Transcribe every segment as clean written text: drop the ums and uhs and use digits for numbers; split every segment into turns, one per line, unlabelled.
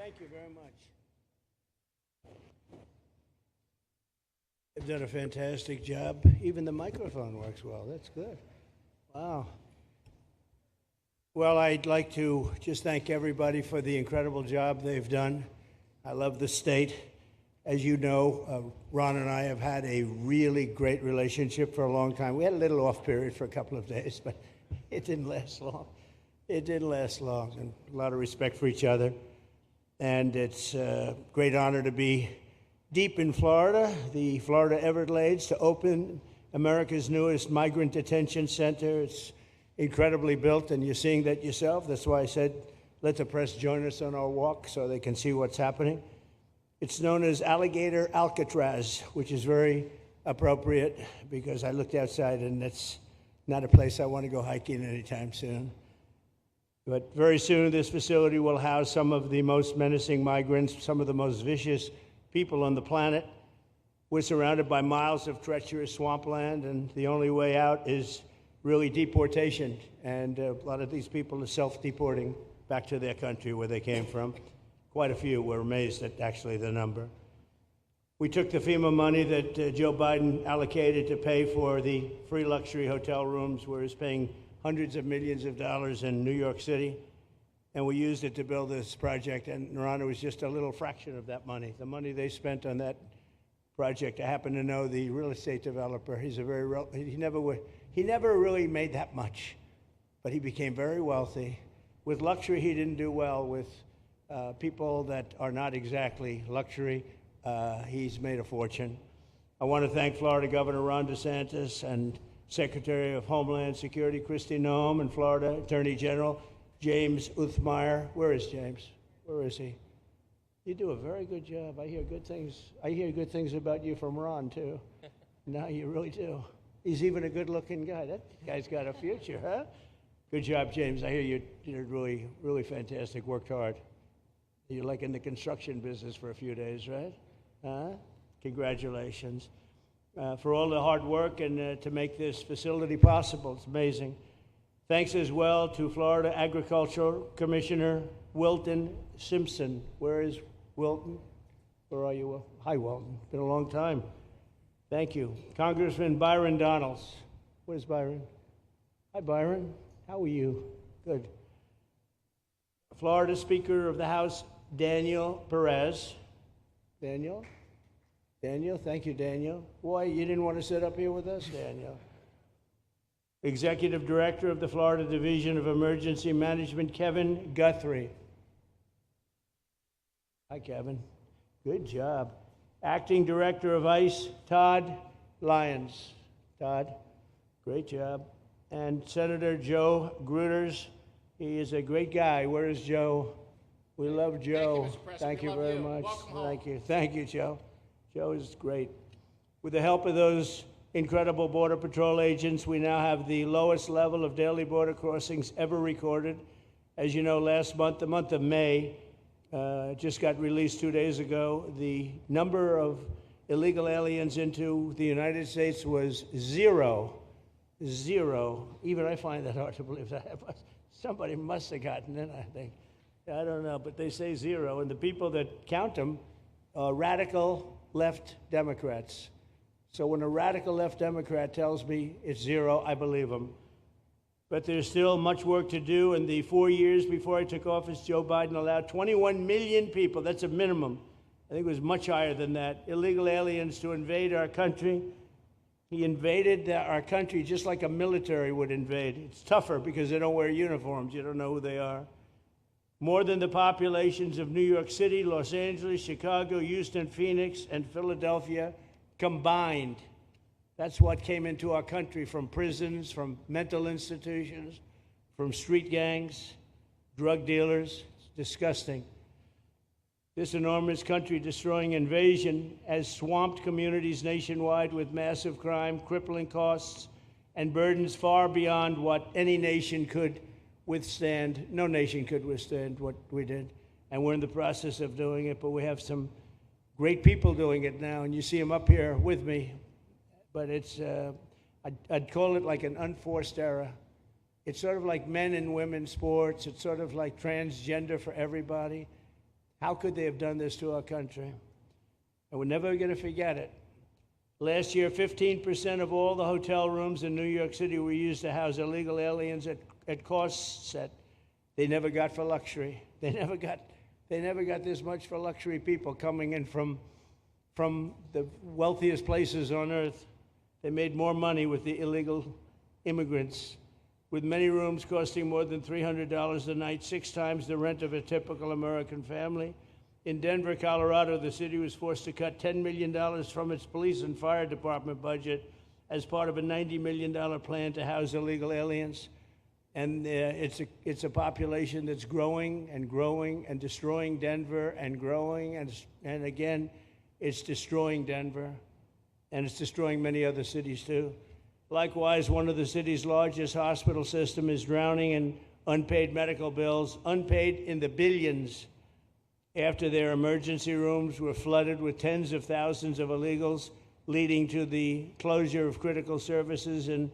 Thank you very much. They've done a fantastic job. Even the microphone works well. That's good. Wow. Well, I'd like to just thank everybody for the incredible job they've done. I love the state. As you know, Ron and I have had a really great relationship for a long time. We had a little off period for a couple of days, but it didn't last long. It didn't last long, and a lot of respect for each other. And it's a great honor to be deep in Florida, the Florida Everglades, to open America's newest migrant detention center. It's incredibly built, and you're seeing that yourself. That's why I said, let the press join us on our walk so they can see what's happening. It's known as Alligator Alcatraz, which is very appropriate because I looked outside and that's not a place I want to go hiking anytime soon. But very soon this facility will house some of the most menacing migrants, some of the most vicious people on the planet. We're surrounded by miles of treacherous swampland, and the only way out is really deportation. And a lot of these people are self-deporting back to their country where they came from. Quite a few. We're amazed at actually the number. We took the FEMA money that Joe Biden allocated to pay for the free luxury hotel rooms, where he's paying hundreds of millions of dollars in New York City, and we used it to build this project. And Ron, was just a little fraction of that money. The money they spent on that project, I happen to know the real estate developer. He's a he never really made that much, but he became very wealthy. With luxury, he didn't do well. With people that are not exactly luxury, he's made a fortune. I want to thank Florida Governor Ron DeSantis and Secretary of Homeland Security Kristi Noem, and Florida Attorney General James Uthmeier. Where is James? Where is he? You do a very good job. I hear good things. I hear good things about you from Ron too. No, you really do. He's even a good-looking guy. That guy's got a future, huh? Good job, James. I hear you did really, really fantastic. Worked hard. You're like in the construction business for a few days, right? Congratulations for all the hard work and to make this facility possible. It's amazing. Thanks as well to Florida Agricultural Commissioner Wilton Simpson. Where is Wilton? Where are you, Wilton? Hi, Wilton. Been a long time. Thank you. Congressman Byron Donalds. Where's Byron? Hi, Byron. How are you? Good. Florida Speaker of the House, Daniel Perez. Daniel? Daniel? Thank you, Daniel. Why, you didn't want to sit up here with us, Daniel? Executive Director of the Florida Division of Emergency Management, Kevin Guthrie. Hi, Kevin. Good job. Acting Director of ICE, Todd Lyons. Todd, great job. And Senator Joe Gruters. He is a great guy. Where is Joe? We love Joe.
Thank you
very much. Thank you. Thank you, Joe. Joe is great. With the help of those incredible Border Patrol agents, we now have the lowest level of daily border crossings ever recorded. As you know, last month, the month of May, just got released 2 days ago, the number of illegal aliens into the United States was zero. Zero. Even I find that hard to believe. That somebody must have gotten in, I think. I don't know, but they say zero. And the people that count them are radical left Democrats. So when a radical left Democrat tells me it's zero, I believe him. But there's still much work to do. In the 4 years before I took office, Joe Biden allowed 21 million people, that's a minimum, I think it was much higher than that, illegal aliens to invade our country. He invaded our country just like a military would invade. It's tougher because they don't wear uniforms. You don't know who they are. More than the populations of New York City, Los Angeles, Chicago, Houston, Phoenix, and Philadelphia combined. That's what came into our country from prisons, from mental institutions, from street gangs, drug dealers. It's disgusting. This enormous country-destroying invasion has swamped communities nationwide with massive crime, crippling costs, and burdens far beyond what any nation could withstand. No nation could withstand what we did, and we're in the process of doing it, but we have some great people doing it now, and you see them up here with me. But it's, I'd call it like an unforced era. It's sort of like men and women sports. It's sort of like transgender for everybody. How could they have done this to our country? And we're never going to forget it. Last year, 15% of all the hotel rooms in New York City were used to house illegal aliens at costs that they never got for luxury. They never got this much for luxury people coming in from the wealthiest places on earth. They made more money with the illegal immigrants, with many rooms costing more than $300 a night, 6 times the rent of a typical American family. In Denver, Colorado, the city was forced to cut $10 million from its police and fire department budget as part of a $90 million plan to house illegal aliens. And it's a population that's growing and growing and destroying Denver and growing. And again, it's destroying Denver. And it's destroying many other cities, too. Likewise, one of the city's largest hospital system is drowning in unpaid medical bills, unpaid in the billions, after their emergency rooms were flooded with tens of thousands of illegals, leading to the closure of critical services. And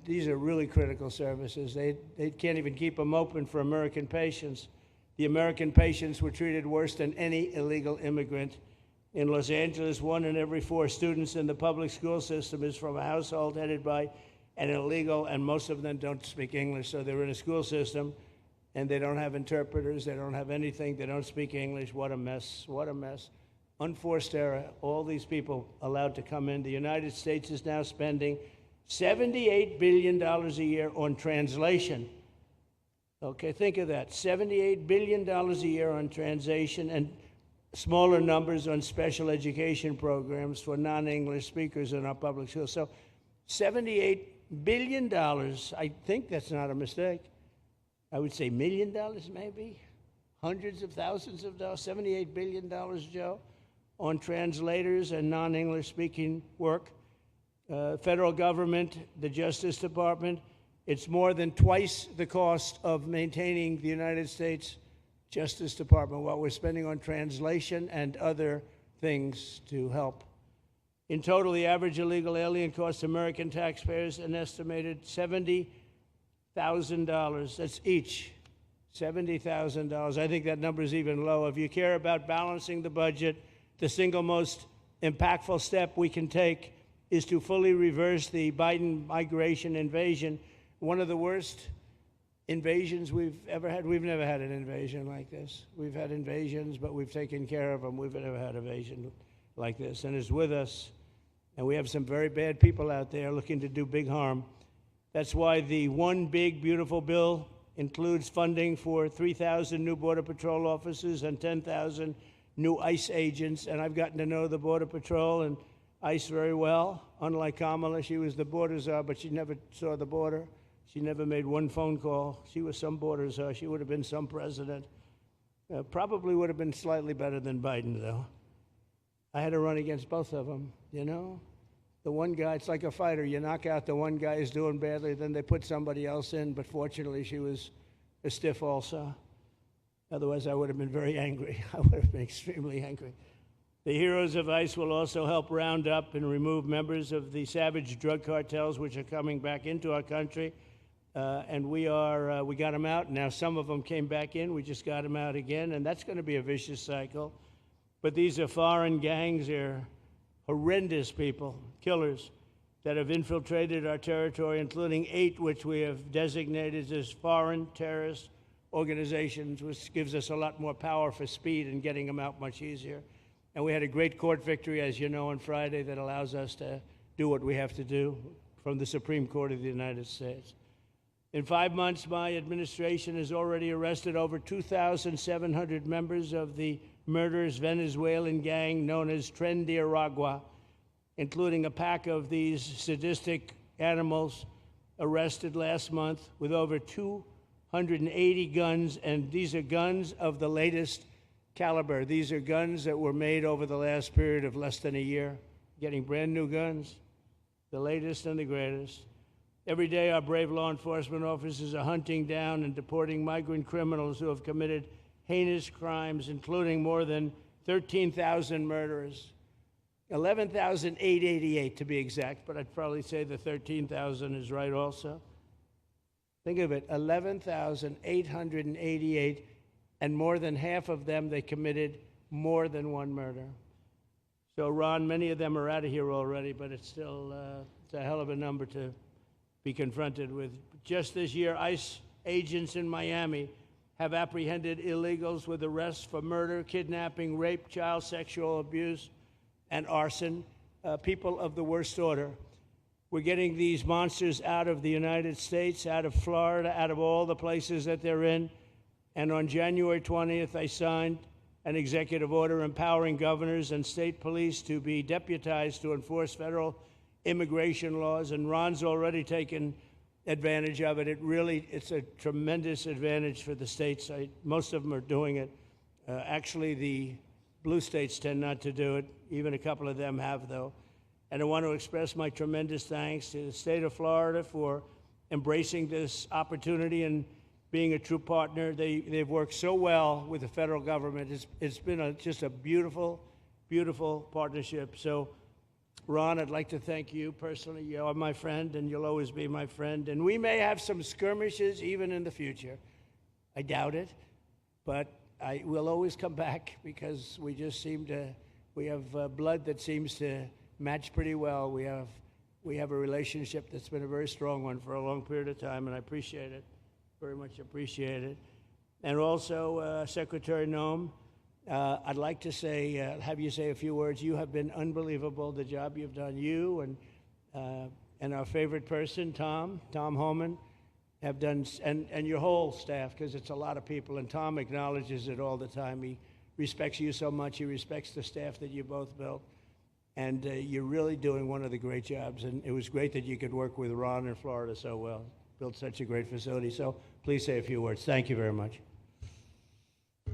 these are really critical services. They can't even keep them open for American patients. The American patients were treated worse than any illegal immigrant. In Los Angeles, 1 in every 4 students in the public school system is from a household headed by an illegal, and most of them don't speak English, so they're in a school system, and they don't have interpreters, they don't have anything, they don't speak English. What a mess, what a mess. Unforced error, all these people allowed to come in. The United States is now spending $78 billion a year on translation. Okay, think of that, $78 billion a year on translation, and smaller numbers on special education programs for non-English speakers in our public schools. So $78 billion, I think that's not a mistake. I would say $1 million maybe, hundreds of thousands of dollars, $78 billion, Joe, on translators and non-English speaking work. Federal government, the Justice Department, it's more than twice the cost of maintaining the United States Justice Department, what we're spending on translation and other things to help. In total, the average illegal alien costs American taxpayers an estimated $70,000. That's each, $70,000. I think that number is even low. If you care about balancing the budget, the single most impactful step we can take is to fully reverse the Biden migration invasion. One of the worst invasions we've ever had. We've never had an invasion like this. We've had invasions, but we've taken care of them. We've never had an invasion like this, and it's with us. And we have some very bad people out there looking to do big harm. That's why the One Big Beautiful Bill includes funding for 3,000 new Border Patrol officers and 10,000 new ICE agents. And I've gotten to know the Border Patrol and ICE very well. Unlike Kamala, she was the border czar, but she never saw the border. She never made one phone call. She was some border czar. She would have been some president. Probably would have been slightly better than Biden, though. I had to run against both of them, you know? The one guy, it's like a fighter. You knock out the one guy who's doing badly, then they put somebody else in, but fortunately she was a stiff also. Otherwise, I would have been very angry. I would have been extremely angry. The heroes of ICE will also help round up and remove members of the savage drug cartels which are coming back into our country. And we got them out. Now some of them came back in. We just got them out again, and that's going to be a vicious cycle. But these are foreign gangs. They're horrendous people, killers, that have infiltrated our territory, including 8 which we have designated as foreign terrorist organizations, which gives us a lot more power for speed and getting them out much easier. And we had a great court victory, as you know, on Friday that allows us to do what we have to do from the Supreme Court of the United States. In 5 months, my administration has already arrested over 2,700 members of the murderous Venezuelan gang known as Tren de Aragua, including a pack of these sadistic animals arrested last month with over 280 guns, and these are guns of the latest caliber. These are guns that were made over the last period of less than a year, getting brand new guns, the latest and the greatest. Every day, our brave law enforcement officers are hunting down and deporting migrant criminals who have committed heinous crimes, including more than 13,000 murderers, 11,888 to be exact, but I'd probably say the 13,000 is right also. Think of it, 11,888 and more than half of them, they committed more than one murder. So, Ron, many of them are out of here already, but it's still it's a hell of a number to be confronted with. Just this year, ICE agents in Miami have apprehended illegals with arrests for murder, kidnapping, rape, child sexual abuse, and arson, people of the worst order. We're getting these monsters out of the United States, out of Florida, out of all the places that they're in. And on January 20th, I signed an executive order empowering governors and state police to be deputized to enforce federal immigration laws. And Ron's already taken advantage of it. It's a tremendous advantage for the states. Most of them are doing it. Actually, the blue states tend not to do it. Even a couple of them have, though. And I want to express my tremendous thanks to the state of Florida for embracing this opportunity and being a true partner. They've worked so well with the federal government. It's been just a beautiful, beautiful partnership. So, Ron, I'd like to thank you personally. You are my friend, and you'll always be my friend. And we may have some skirmishes even in the future. I doubt it, but I will always come back because we just we have blood that seems to match pretty well. We have a relationship that's been a very strong one for a long period of time, and I appreciate it, very much appreciate it. And also, Secretary Noem, I'd like to have you say a few words. You have been unbelievable, the job you've done. You and our favorite person, Tom Homan, have done, and your whole staff, because it's a lot of people, and Tom acknowledges it all the time. He respects you so much. He respects the staff that you both built. And you're really doing one of the great jobs. And it was great that you could work with Ron in Florida so well. Built such a great facility. So please say a few words. Thank you very much.
I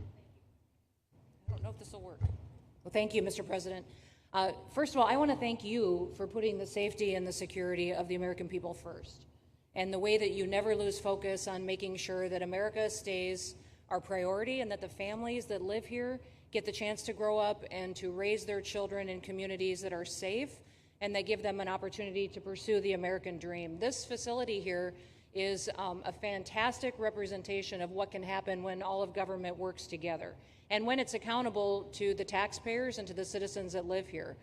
don't know if this will work. Well, thank you, Mr. President. First of all, I want to thank you for putting the safety and the security of the American people first, and the way that you never lose focus on making sure that America stays our priority and that the families that live here get the chance to grow up and to raise their children in communities that are safe and that give them an opportunity to pursue the American dream. This facility here is a fantastic representation of what can happen when all of government works together and when it's accountable to the taxpayers and to the citizens that live here.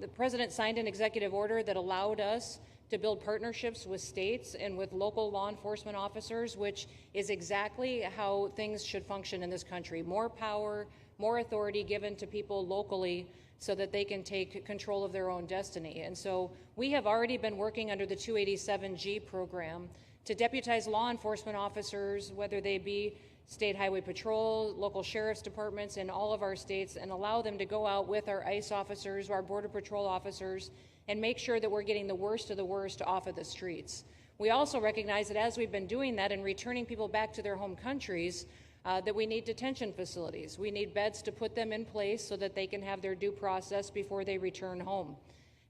The president signed an executive order that allowed us to build partnerships with states and with local law enforcement officers, which is exactly how things should function in this country. More power, more authority given to people locally so that they can take control of their own destiny. And so we have already been working under the 287G program to deputize law enforcement officers, whether they be state highway patrol, local sheriff's departments in all of our states, and allow them to go out with our ICE officers, our border patrol officers, and make sure that we're getting the worst of the worst off of the streets. We also recognize that as we've been doing that and returning people back to their home countries, that we need detention facilities. We need beds to put them in place so that they can have their due process before they return home.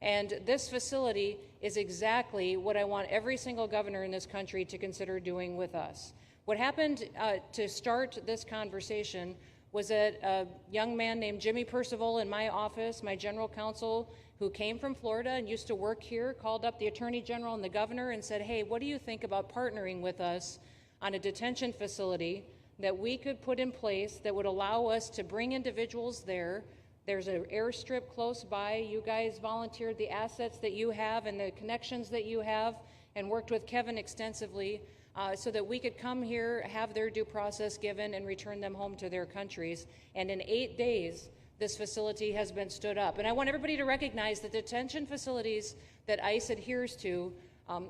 And this facility is exactly what I want every single governor in this country to consider doing with us. What happened to start this conversation was that a young man named Jimmy Percival in my office, my general counsel, who came from Florida and used to work here, called up the Attorney General and the governor and said, hey, what do you think about partnering with us on a detention facility that we could put in place that would allow us to bring individuals there? There's an airstrip close by. You guys volunteered the assets that you have and the connections that you have and worked with Kevin extensively so that we could come here, have their due process given, and return them home to their countries. And in 8 days, this facility has been stood up. And I want everybody to recognize that detention facilities that ICE adheres to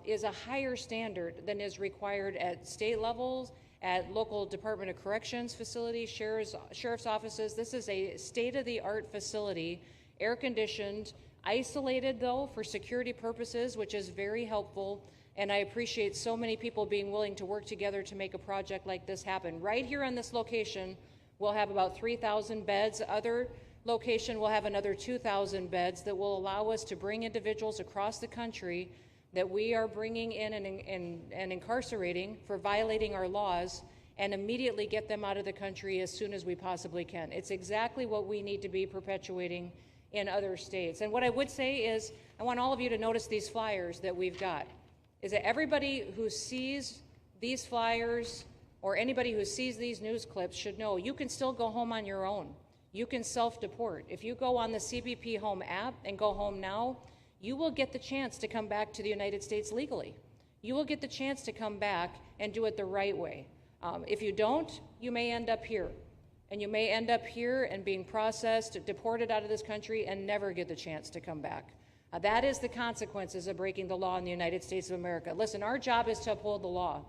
is a higher standard than is required at state levels, at local Department of Corrections facilities, sheriff's offices. This is a state-of-the-art facility, air-conditioned, isolated, though, for security purposes, which is very helpful. And I appreciate so many people being willing to work together to make a project like this happen. Right here on this location, we'll have about 3,000 beds. Other location will have another 2,000 beds that will allow us to bring individuals across the country that we are bringing in and incarcerating for violating our laws and immediately get them out of the country as soon as we possibly can. It's exactly what we need to be perpetuating in other states. And what I would say is, I want all of you to notice these flyers that we've got, is that everybody who sees these flyers or anybody who sees these news clips should know you can still go home on your own. You can self-deport. If you go on the CBP Home app and go home now, you will get the chance to come back to the United States legally. You will get the chance to come back and do it the right way. If you don't, you may end up here. And you may end up here and being processed, deported out of this country, and never get the chance to come back. That is the consequences of breaking the law in the United States of America. Listen, our job is to uphold the law.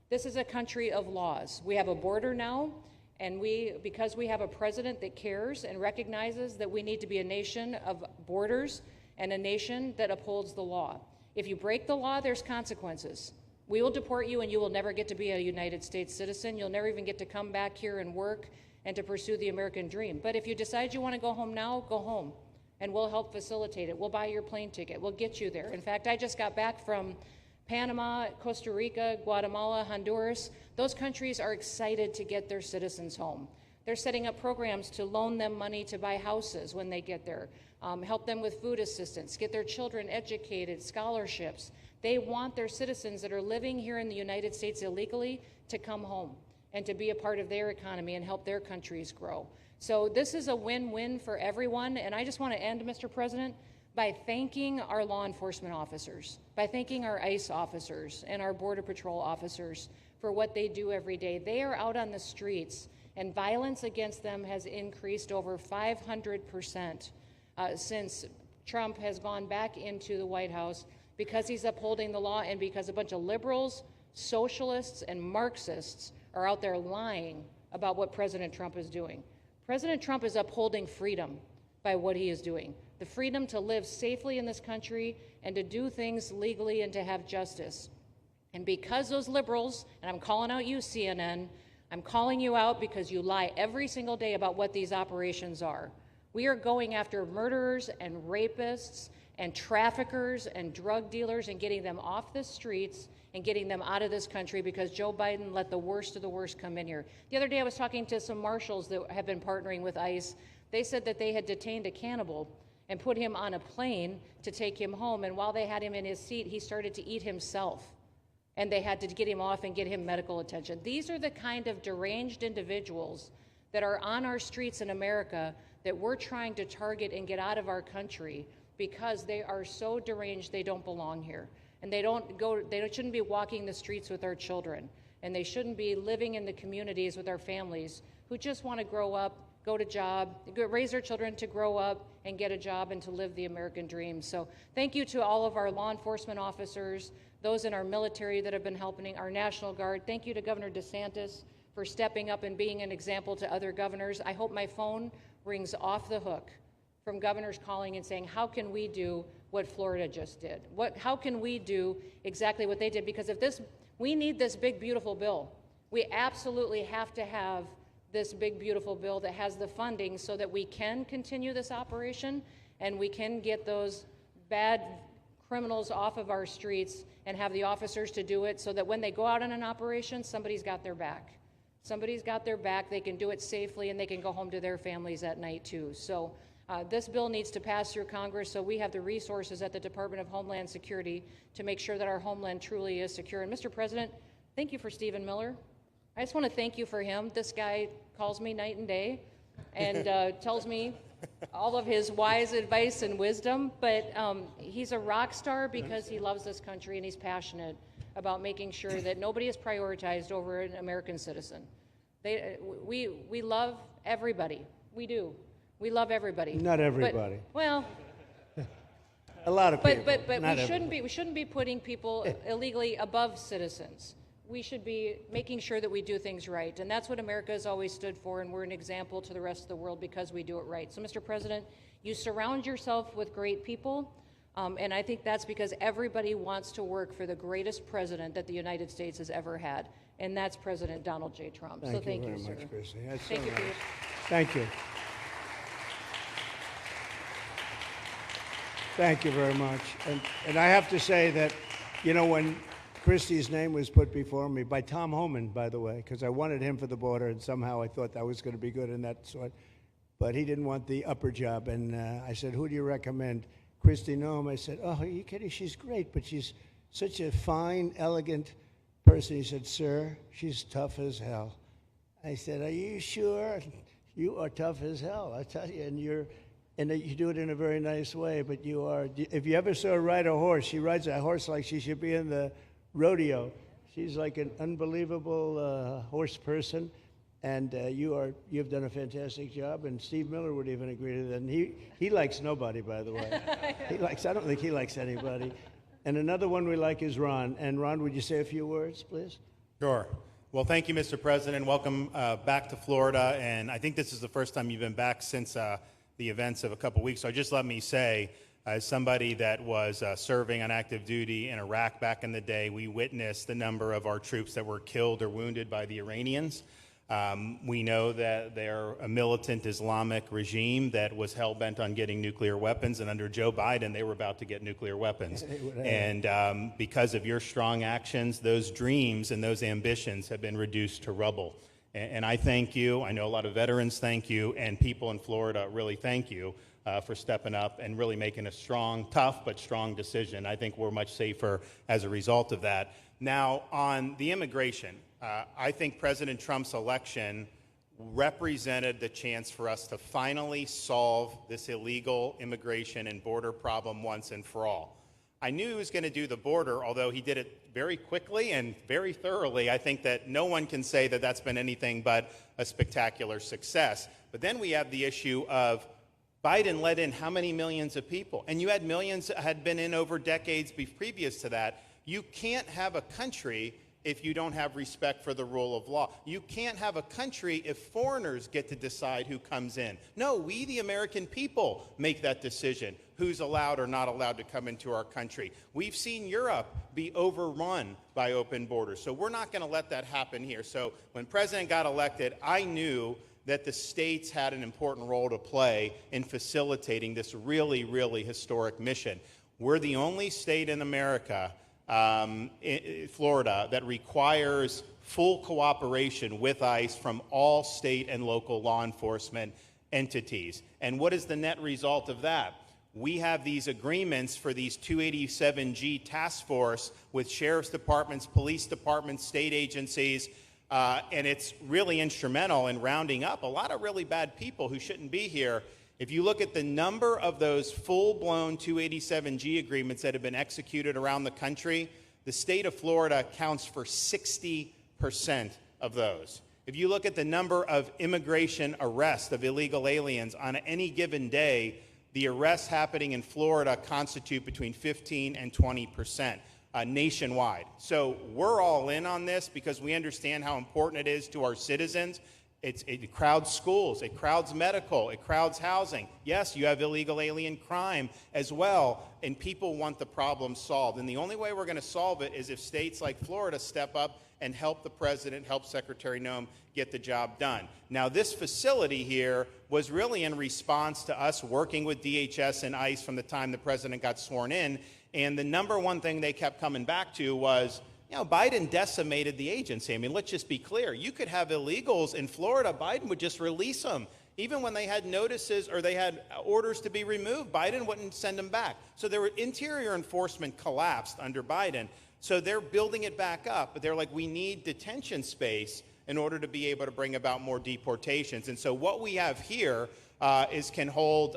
This is a country of laws. We have a border now, and because we have a president that cares and recognizes that we need to be a nation of borders and a nation that upholds the law. If you break the law, there's consequences. We will deport you, and you will never get to be a United States citizen. You'll never even get to come back here and work and to pursue the American dream. But if you decide you want to go home now, go home, and we'll help facilitate it. We'll buy your plane ticket. We'll get you there. In fact, I just got back from Panama, Costa Rica, Guatemala, Honduras. Those countries are excited to get their citizens home. They're setting up programs to loan them money to buy houses when they get there, help them with food assistance, get their children educated, scholarships. They want their citizens that are living here in the United States illegally to come home and to be a part of their economy and help their countries grow. So this is a win-win for everyone, and I just want to end, Mr. President, by thanking our law enforcement officers, by thanking our ICE officers and our Border Patrol officers for what they do every day. They are out on the streets, and violence against them has increased over 500% since Trump has gone back into the White House, because he's upholding the law and because a bunch of liberals, socialists, and Marxists are out there lying about what President Trump is doing. President Trump is upholding freedom by what he is doing. The freedom to live safely in this country and to do things legally and to have justice. And because those liberals, and I'm calling out you, CNN, I'm calling you out because you lie every single day about what these operations are. We are going after murderers and rapists and traffickers and drug dealers and getting them off the streets and getting them out of this country because Joe Biden let the worst of the worst come in here. The other day I was talking to some marshals that have been partnering with ICE. They said that they had detained a cannibal and put him on a plane to take him home, and while they had him in his seat, he started to eat himself, and they had to get him off and get him medical attention. These are the kind of deranged individuals that are on our streets in America that we're trying to target and get out of our country because they are so deranged they don't belong here. And they shouldn't be walking the streets with our children, and they shouldn't be living in the communities with our families who just want to grow up, go to job, raise their children to grow up and get a job and to live the American dream. So thank you to all of our law enforcement officers, those in our military that have been helping, our National Guard. Thank you to Governor DeSantis for stepping up and being an example to other governors. I hope my phone rings off the hook from governors calling and saying, how can we do what Florida just did? How can we do exactly what they did? Because we need this big, beautiful bill. We absolutely have to have this big, beautiful bill that has the funding so that we can continue this operation and we can get those bad criminals off of our streets and have the officers to do it so that when they go out on an operation, somebody's got their back. Somebody's got their back, they can do it safely, and they can go home to their families at night too. So this bill needs to pass through Congress so we have the resources at the Department of Homeland Security to make sure that our homeland truly is secure. And Mr. President, thank you for Stephen Miller. I just want to thank you for him. This guy calls me night and day and tells me all of his wise advice and wisdom, but he's a rock star because he loves this country and he's passionate about making sure that nobody is prioritized over an American citizen. We love everybody. We do. We love everybody.
Not everybody.
Well,
a lot of people.
But we shouldn't be putting people illegally above citizens. We should be making sure that we do things right, and that's what America has always stood for, and we're an example to the rest of the world because we do it right. So, Mr. President, you surround yourself with great people, and I think that's because everybody wants to work for the greatest president that the United States has ever had, and that's President Donald J. Trump.
Thank you very
sir.
much, Chrissy. That's
Thank
so
you for
nice.
your...
Thank you. Thank you very much. And I have to say that, you know, when Christie's name was put before me by Tom Homan, by the way, because I wanted him for the border, and somehow I thought that was going to be good in that sort. But he didn't want the upper job, and I said, who do you recommend? Christie Noem. I said, oh, are you kidding? She's great, but she's such a fine, elegant person. He said, "Sir, she's tough as hell." I said, "Are you sure?" "You are tough as hell, I tell you, and you do it in a very nice way, but you are, if you ever saw her ride a horse, she rides a horse like she should be in the rodeo. She's like an unbelievable horse person, and you've done a fantastic job, and Steve Miller would even agree to that, and he likes nobody, by the way. I don't think he likes anybody. And another one we like is Ron. And Ron, would you say a few words, please?
Sure. Well, thank you, Mr. President. Welcome back to Florida. And I think this is the first time you've been back since the events of a couple weeks. So just let me say, as somebody that was serving on active duty in Iraq back in the day, we witnessed the number of our troops that were killed or wounded by the Iranians. We know that they're a militant Islamic regime that was hell-bent on getting nuclear weapons, and under Joe Biden, they were about to get nuclear weapons. And because of your strong actions, those dreams and those ambitions have been reduced to rubble. And I thank you. I know a lot of veterans thank you, and people in Florida really thank you for stepping up and really making a strong, tough, but strong decision. I think we're much safer as a result of that. Now, on the immigration, I think President Trump's election represented the chance for us to finally solve this illegal immigration and border problem once and for all. I knew he was going to do the border, although he did it very quickly and very thoroughly. I think that no one can say that that's been anything but a spectacular success. But then we have the issue of Biden let in how many millions of people? And you had millions that had been in over decades previous to that. You can't have a country if you don't have respect for the rule of law. You can't have a country if foreigners get to decide who comes in. No, we, the American people, make that decision, who's allowed or not allowed to come into our country. We've seen Europe be overrun by open borders, so we're not going to let that happen here. So when President got elected, I knew that the states had an important role to play in facilitating this really, really historic mission. We're the only state in America, Florida, that requires full cooperation with ICE from all state and local law enforcement entities. And what is the net result of that? We have these agreements for these 287G task force with sheriff's departments, police departments, state agencies, and it's really instrumental in rounding up a lot of really bad people who shouldn't be here. If you look at the number of those full-blown 287G agreements that have been executed around the country, the state of Florida accounts for 60% of those. If you look at the number of immigration arrests of illegal aliens on any given day, the arrests happening in Florida constitute between 15 and 20%. Nationwide. So we're all in on this because we understand how important it is to our citizens. It crowds schools, it crowds medical, it crowds housing. Yes, you have illegal alien crime as well, and people want the problem solved. And the only way we're going to solve it is if states like Florida step up and help the president, help Secretary Noem get the job done. Now, this facility here was really in response to us working with DHS and ICE from the time the president got sworn in. And the number one thing they kept coming back to was, Biden decimated the agency. I mean, let's just be clear. You could have illegals in Florida. Biden would just release them. Even when they had notices or they had orders to be removed, Biden wouldn't send them back. So their interior enforcement collapsed under Biden. So they're building it back up. But they're like, we need detention space in order to be able to bring about more deportations. And so what we have here can hold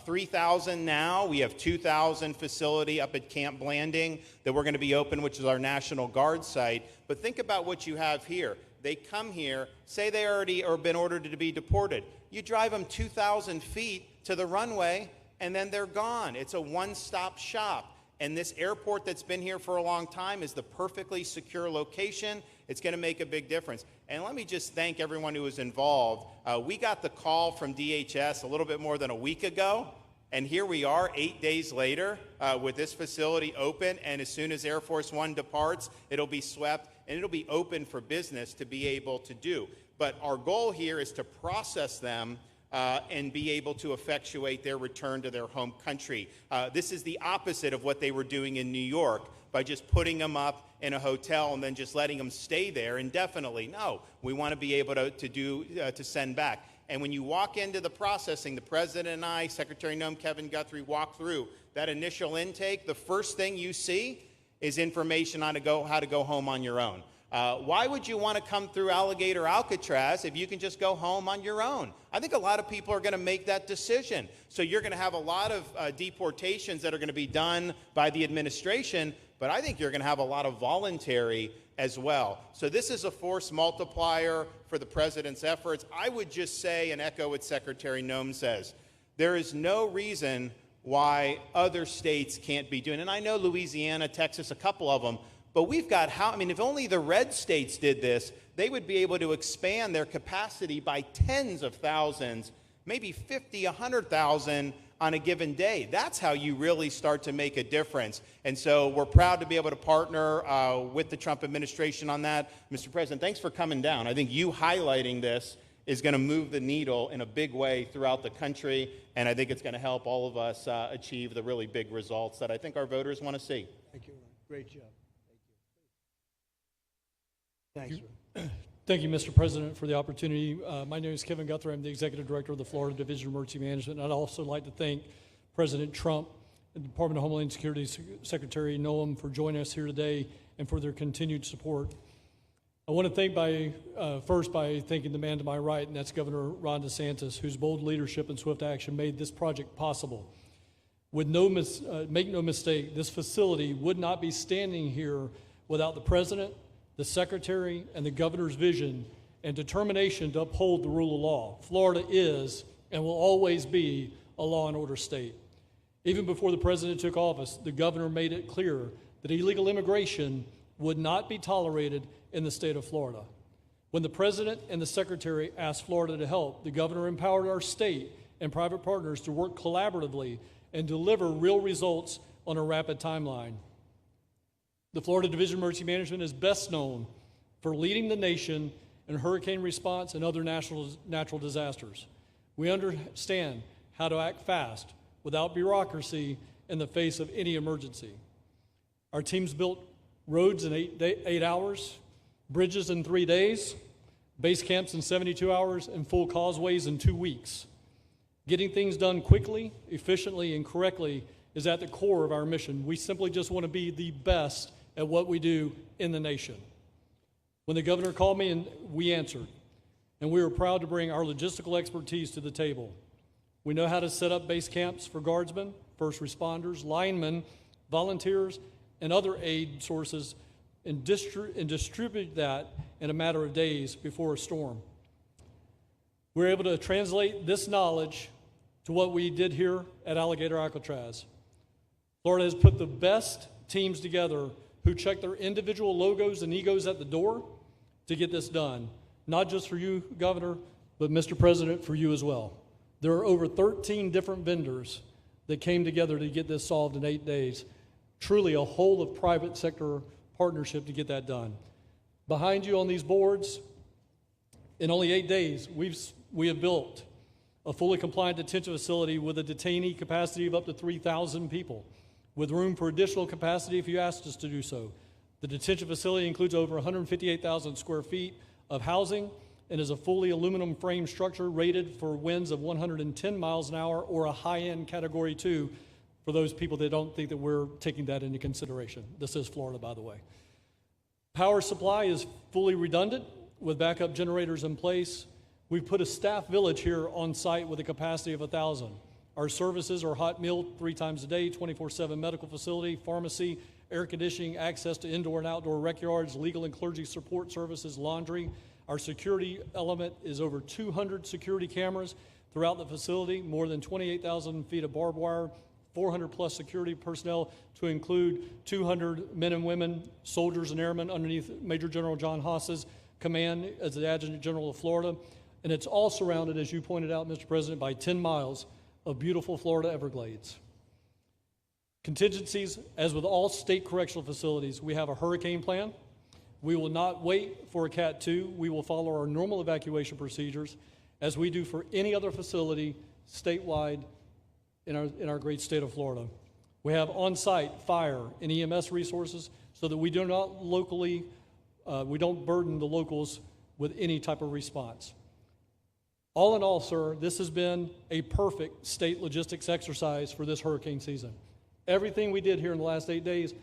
3,000 now. We have 2,000 facility up at Camp Blanding that we're going to be open, which is our National Guard site. But think about what you have here. They come here, say they already or been ordered to be deported. You drive them 2,000 feet to the runway, and then they're gone. It's a one-stop shop. And this airport that's been here for a long time is the perfectly secure location. It's going to make a big difference. And let me just thank everyone who was involved. We got the call from DHS a little bit more than a week ago, and here we are 8 days later with this facility open, and as soon as Air Force One departs, it'll be swept, and it'll be open for business to be able to do. But our goal here is to process them and be able to effectuate their return to their home country. This is the opposite of what they were doing in New York by just putting them up in a hotel and then just letting them stay there indefinitely. No, we want to be able to send back. And when you walk into the processing, the president and I, Secretary Noem, Kevin Guthrie, walk through that initial intake, the first thing you see is information on how to go home on your own. Why would you want to come through Alligator, Alcatraz if you can just go home on your own? I think a lot of people are going to make that decision. So you're going to have a lot of deportations that are going to be done by the administration, but I think you're going to have a lot of voluntary as well. So this is a force multiplier for the president's efforts. I would just say and echo what Secretary Noem says. There is no reason why other states can't be doing it. And I know Louisiana, Texas, a couple of them, but we've got if only the red states did this, they would be able to expand their capacity by tens of thousands, maybe 50, 100,000 on a given day. That's how you really start to make a difference. And so we're proud to be able to partner with the Trump administration on that. Mr. President, thanks for coming down. I think you highlighting this is going to move the needle in a big way throughout the country, and I think it's going to help all of us achieve the really big results that I think our voters want to see.
Thank you, Ron. Great job. Thank you. Thanks, Ron.
Thank you, Mr. President, for the opportunity. My name is Kevin Guthrie. I'm the Executive Director of the Florida Division of Emergency Management. And I'd also like to thank President Trump and the Department of Homeland Security Secretary Noem for joining us here today and for their continued support. I want to thank first by thanking the man to my right, and that's Governor Ron DeSantis, whose bold leadership and swift action made this project possible. Make no mistake, this facility would not be standing here without the President, the Secretary, and the Governor's vision and determination to uphold the rule of law. Florida is and will always be a law and order state. Even before the President took office, the Governor made it clear that illegal immigration would not be tolerated in the state of Florida. When the President and the Secretary asked Florida to help, the Governor empowered our state and private partners to work collaboratively and deliver real results on a rapid timeline. The Florida Division of Emergency Management is best known for leading the nation in hurricane response and other natural disasters. We understand how to act fast without bureaucracy in the face of any emergency. Our teams built roads in 8 hours, bridges in 3 days, base camps in 72 hours, and full causeways in 2 weeks. Getting things done quickly, efficiently, and correctly is at the core of our mission. We simply just want to be the best at what we do in the nation. When the Governor called me, and we answered, and we were proud to bring our logistical expertise to the table. We know how to set up base camps for guardsmen, first responders, linemen, volunteers, and other aid sources, and distribute that in a matter of days before a storm. We're able to translate this knowledge to what we did here at Alligator, Alcatraz. Florida has put the best teams together who check their individual logos and egos at the door to get this done. Not just for you, Governor, but Mr. President, for you as well. There are over 13 different vendors that came together to get this solved in 8 days. Truly a whole of private sector partnership to get that done. Behind you on these boards, in only 8 days, we have built a fully compliant detention facility with a detainee capacity of up to 3,000 people, with room for additional capacity if you asked us to do so. The detention facility includes over 158,000 square feet of housing and is a fully aluminum frame structure rated for winds of 110 miles an hour or a high-end Category 2 for those people that don't think that we're taking that into consideration. This is Florida, by the way. Power supply is fully redundant with backup generators in place. We've put a staff village here on site with a capacity of 1,000. Our services are hot meal 3 times a day, 24/7 medical facility, pharmacy, air conditioning, access to indoor and outdoor rec yards, legal and clergy support services, laundry. Our security element is over 200 security cameras throughout the facility, more than 28,000 feet of barbed wire, 400 plus security personnel to include 200 men and women, soldiers and airmen underneath Major General John Haas's command as the Adjutant General of Florida. And it's all surrounded, as you pointed out, Mr. President, by 10 miles of beautiful Florida Everglades. Contingencies, as with all state correctional facilities, we have a hurricane plan. We will not wait for a Cat 2. We will follow our normal evacuation procedures as we do for any other facility statewide in our great state of Florida. We have on-site fire and EMS resources so that we don't burden the locals with any type of response. All in all, sir, this has been a perfect state logistics exercise for this hurricane season. Everything we did here in the last 8 days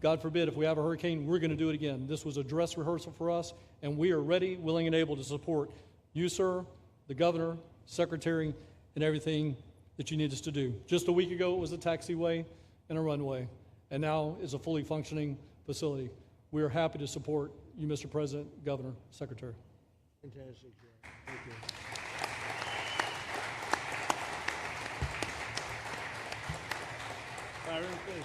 God forbid, if we have a hurricane, we're going to do it again. This was a dress rehearsal for us, and we are ready, willing, and able to support you, sir, the governor, secretary, and everything that you need us to do. Just a week ago, it was a taxiway and a runway, and now is a fully functioning facility. We are happy to support you, Mr. President, Governor, Secretary.
Fantastic job. Thank you. Byron, please.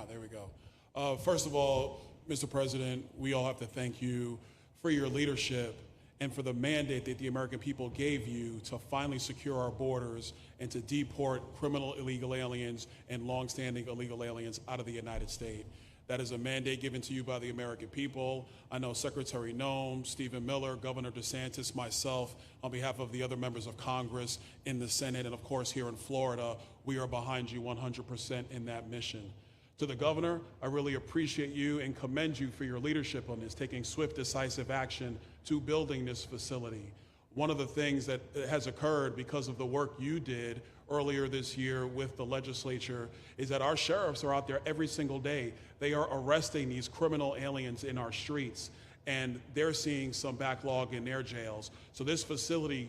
There we go. First of all, Mr. President, we all have to thank you for your leadership and for the mandate that the American people gave you to finally secure our borders and to deport criminal illegal aliens and longstanding illegal aliens out of the United States. That is a mandate given to you by the American people. I know Secretary Noem, Stephen Miller, Governor DeSantis, myself, on behalf of the other members of Congress in the Senate, and of course here in Florida, we are behind you 100% in that mission. To the governor, I really appreciate you and commend you for your leadership on this, taking swift, decisive action to building this facility. One of the things that has occurred because of the work you did earlier this year with the legislature is that our sheriffs are out there every single day. They are arresting these criminal aliens in our streets, and they're seeing some backlog in their jails. So this facility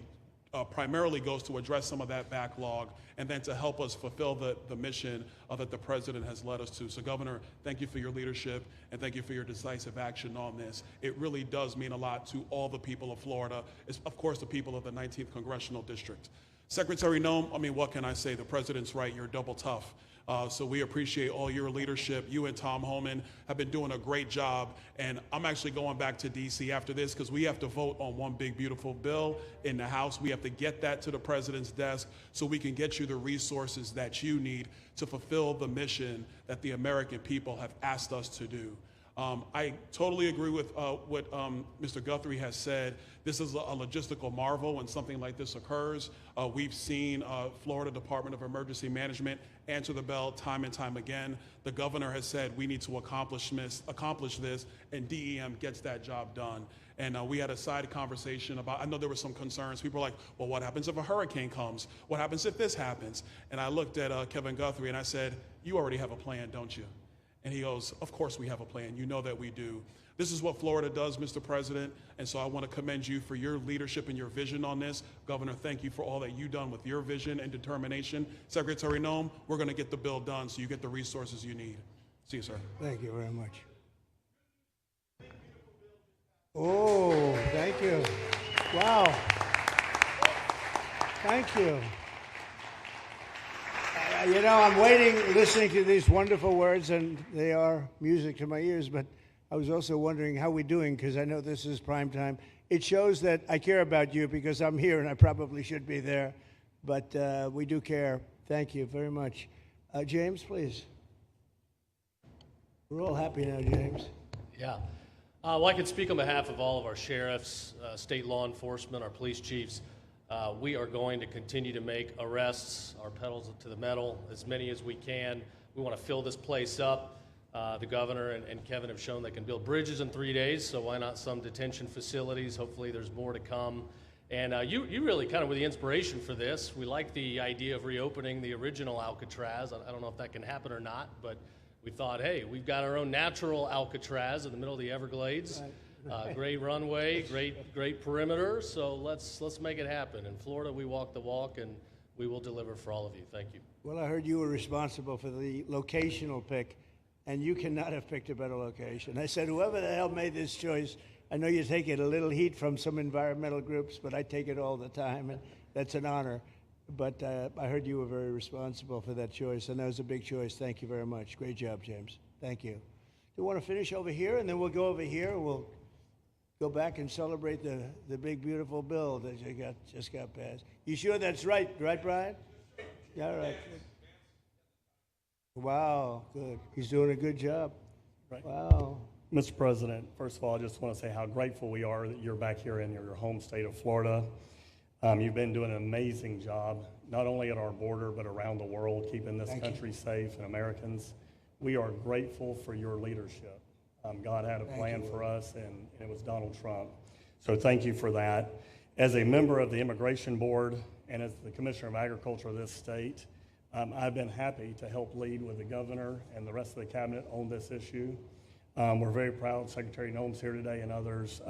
primarily goes to address some of that backlog and then to help us fulfill the mission that the president has led us to. So Governor, thank you for your leadership and thank you for your decisive action on this. It really does mean a lot to all the people of Florida, of course the people of the 19th Congressional District. Secretary Noem, I mean, what can I say? The president's right, you're double tough. So we appreciate all your leadership. You and Tom Homan have been doing a great job. And I'm actually going back to D.C. after this because we have to vote on one big, beautiful bill in the House. We have to get that to the president's desk so we can get you the resources that you need to fulfill the mission that the American people have asked us to do. I totally agree with what Mr. Guthrie has said. This is a logistical marvel when something like this occurs. We've seen Florida Department of Emergency Management answer the bell time and time again. The governor has said we need to accomplish this, and DEM gets that job done. And we had a side conversation about, I know there were some concerns. People were like, well, what happens if a hurricane comes? What happens if this happens? And I looked at Kevin Guthrie and I said, you already have a plan, don't you? And he goes, of course we have a plan. You know that we do. This is what Florida does, Mr. President. And so I want to commend you for your leadership and your vision on this. Governor, thank you for all that you've done with your vision and determination. Secretary Noem, we're going to get the bill done so you get the resources you need. See you, sir.
Thank you very much. Oh, thank you. Wow. Thank you. You know, I'm waiting, listening to these wonderful words, and they are music to my ears, but I was also wondering how we're doing, because I know this is prime time. It shows that I care about you, because I'm here, and I probably should be there, but we do care. Thank you very much. James, please. We're all happy now, James.
Yeah. Well, I can speak on behalf of all of our sheriffs, state law enforcement, our police chiefs. We are going to continue to make arrests, our pedals to the metal, as many as we can. We want to fill this place up. The governor and Kevin have shown they can build bridges in 3 days, so why not some detention facilities? Hopefully there's more to come. And you really kind of were the inspiration for this. We like the idea of reopening the original Alcatraz. I don't know if that can happen or not, but we thought, hey, we've got our own natural Alcatraz in the middle of the Everglades. Great runway, great perimeter, so let's make it happen. In Florida, we walk the walk, and we will deliver for all of you. Thank you.
Well, I heard you were responsible for the locational pick, and you cannot have picked a better location. I said, whoever the hell made this choice, I know you take it a little heat from some environmental groups, but I take it all the time, and that's an honor. But I heard you were very responsible for that choice, and that was a big choice. Thank you very much. Great job, James. Thank you. You want to finish over here, and then we'll go over here, and we'll go back and celebrate the big, beautiful bill that you just got passed. You sure that's right? Right, Brian? Yeah, all right. Wow, good. He's doing a good job.
Right.
Wow.
Mr. President, first of all, I just want to say how grateful we are that you're back here in your home state of Florida. You've been doing an amazing job, not only at our border, but around the world, keeping this country safe and Americans. We are grateful for your leadership. God had a plan for us, and it was Donald Trump. So thank you for that. As a member of the Immigration Board and as the Commissioner of Agriculture of this state, I've been happy to help lead with the governor and the rest of the cabinet on this issue. We're very proud, Secretary Noem's here today and others,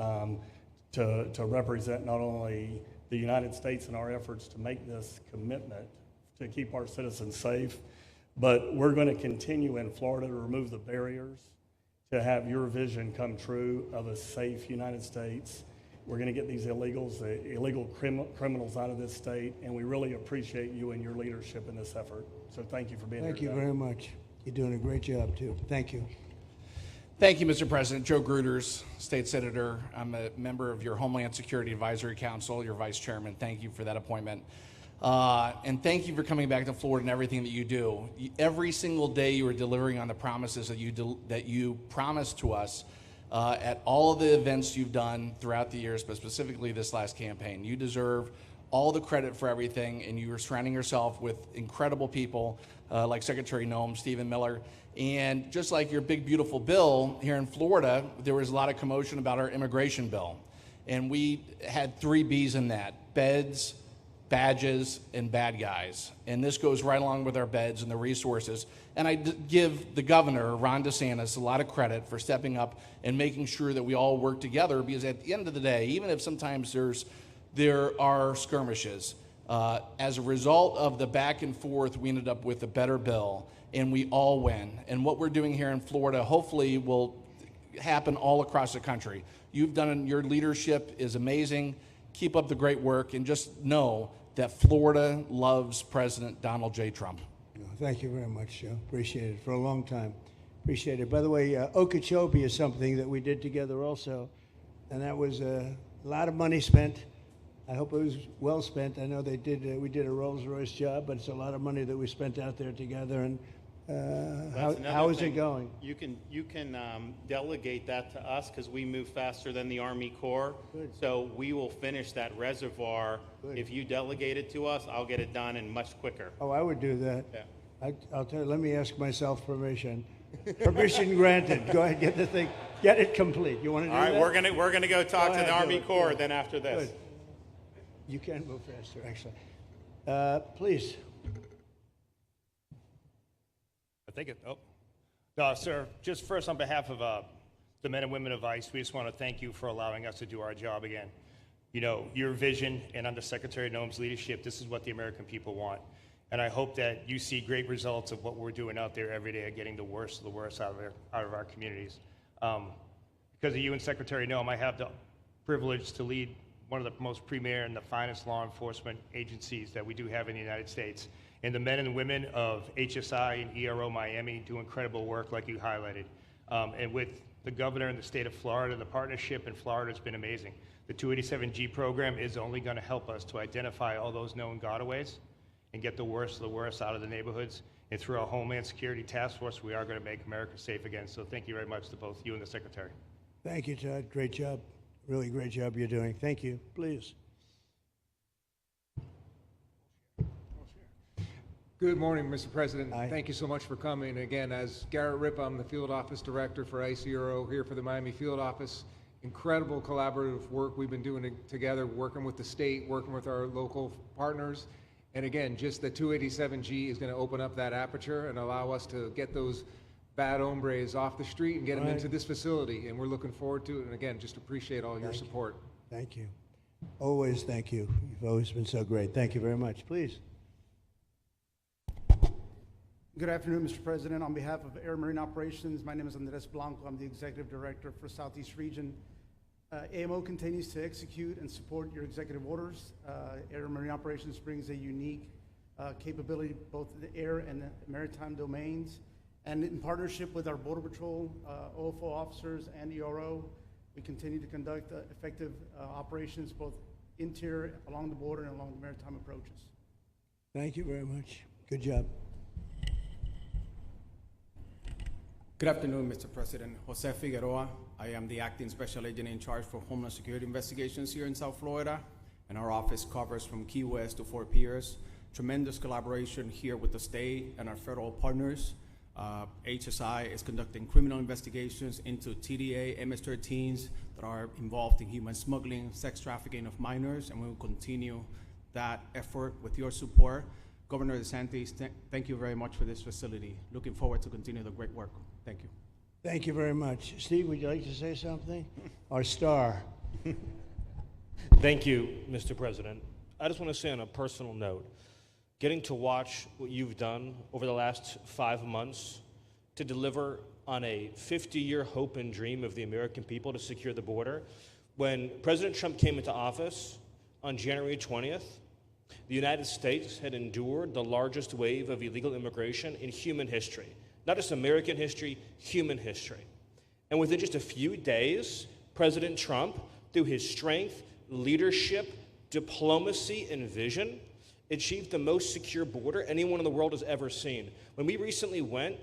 to represent not only the United States in our efforts to make this commitment to keep our citizens safe, but we're going to continue in Florida to remove the barriers to have your vision come true of a safe United States. We're going to get these illegals, the illegal criminals out of this state, and we really appreciate you and your leadership in this effort. So thank you for being here
Thank you
today.
very much. You're doing a great job, too. Thank you.
Thank you, Mr. President. Joe Gruters, State Senator. I'm a member of your Homeland Security Advisory Council, your Vice Chairman. Thank you for that appointment. And thank you for coming back to Florida and everything that you do. Every single day you are delivering on the promises that you promised to us at all of the events you've done throughout the years, but specifically this last campaign. You deserve all the credit for everything, and you are surrounding yourself with incredible people like Secretary Noem, Stephen Miller. And just like your big, beautiful bill here in Florida, there was a lot of commotion about our immigration bill. And we had 3 B's in that: beds, badges, and bad guys. And this goes right along with our beds and the resources. And I give the governor, Ron DeSantis, a lot of credit for stepping up and making sure that we all work together, because at the end of the day, even if sometimes there are skirmishes, as a result of the back and forth, we ended up with a better bill, and we all win. And what we're doing here in Florida hopefully will happen all across the country. Your leadership is amazing. Keep up the great work, and just know that Florida loves President Donald J. Trump.
Thank you very much, Joe. Appreciate it for a long time. Appreciate it. By the way, Okeechobee is something that we did together also, and that was a lot of money spent. I hope it was well spent. I know we did a Rolls-Royce job, but it's a lot of money that we spent out there together. And how is it going?
You can delegate that to us, because we move faster than the Army Corps.
Good.
So we will finish that reservoir.
Good.
If you delegate it to us, I'll get it done and much quicker.
Oh, I would do that.
Yeah.
I'll tell you, let me ask myself permission. Permission granted. Go ahead, get the thing, get it complete. You want to do
All right,
that?
we're gonna go talk to
ahead,
the
do
Army
it.
Corps
Good.
then after this.
Good. You can move faster, actually. Please.
I think it, oh. No, sir, just first on behalf of the men and women of ICE, we just want to thank you for allowing us to do our job again. You know, your vision and under Secretary Noem's leadership, this is what the American people want. And I hope that you see great results of what we're doing out there every day, getting the worst of the worst out of our communities. Because of you and Secretary Noem, I have the privilege to lead one of the most premier and the finest law enforcement agencies that we do have in the United States. And the men and women of HSI and ERO Miami do incredible work like you highlighted. And with the governor and the state of Florida, the partnership in Florida has been amazing. The 287G program is only going to help us to identify all those known gotaways and get the worst of the worst out of the neighborhoods. And through our Homeland Security Task Force, we are going to make America safe again. So thank you very much to both you and the Secretary.
Thank you, Todd. Great job. Really great job you're doing. Thank you. Please.
Good morning, Mr. President.
Hi.
Thank you so much for coming. Again, as Garrett Ripp, I'm the Field Office Director for ICERO here for the Miami Field Office. Incredible collaborative work we've been doing together, working with the state, working with our local partners. And again, just the 287G is going to open up that aperture and allow us to get those bad hombres off the street and get them into this facility. And we're looking forward to it. And again, just appreciate all your support.
Thank you. Always thank you. You've always been so great. Thank you very much. Please.
Good afternoon, Mr. President. On behalf of Air Marine Operations, my name is Andres Blanco. I'm the Executive Director for Southeast Region. AMO continues to execute and support your executive orders. Air Marine Operations brings a unique capability both in the air and the maritime domains. And in partnership with our Border Patrol, OFO officers, and ERO, we continue to conduct effective operations both interior, along the border, and along the maritime approaches.
Thank you very much. Good job.
Good afternoon, Mr. President. Jose Figueroa. I am the Acting Special Agent in charge for Homeland Security Investigations here in South Florida, and our office covers from Key West to Fort Pierce. Tremendous collaboration here with the state and our federal partners. HSI is conducting criminal investigations into TDA, MS-13s that are involved in human smuggling, sex trafficking of minors, and we will continue that effort with your support. Governor DeSantis, thank you very much for this facility. Looking forward to continue the great work. Thank you.
Thank you very much. Steve, would you like to say something? Our star.
Thank you, Mr. President. I just want to say on a personal note, getting to watch what you've done over the last 5 months to deliver on a 50-year hope and dream of the American people to secure the border. When President Trump came into office on January 20th, the United States had endured the largest wave of illegal immigration in human history. Not just American history, human history. And within just a few days, President Trump, through his strength, leadership, diplomacy, and vision, achieved the most secure border anyone in the world has ever seen. When we recently went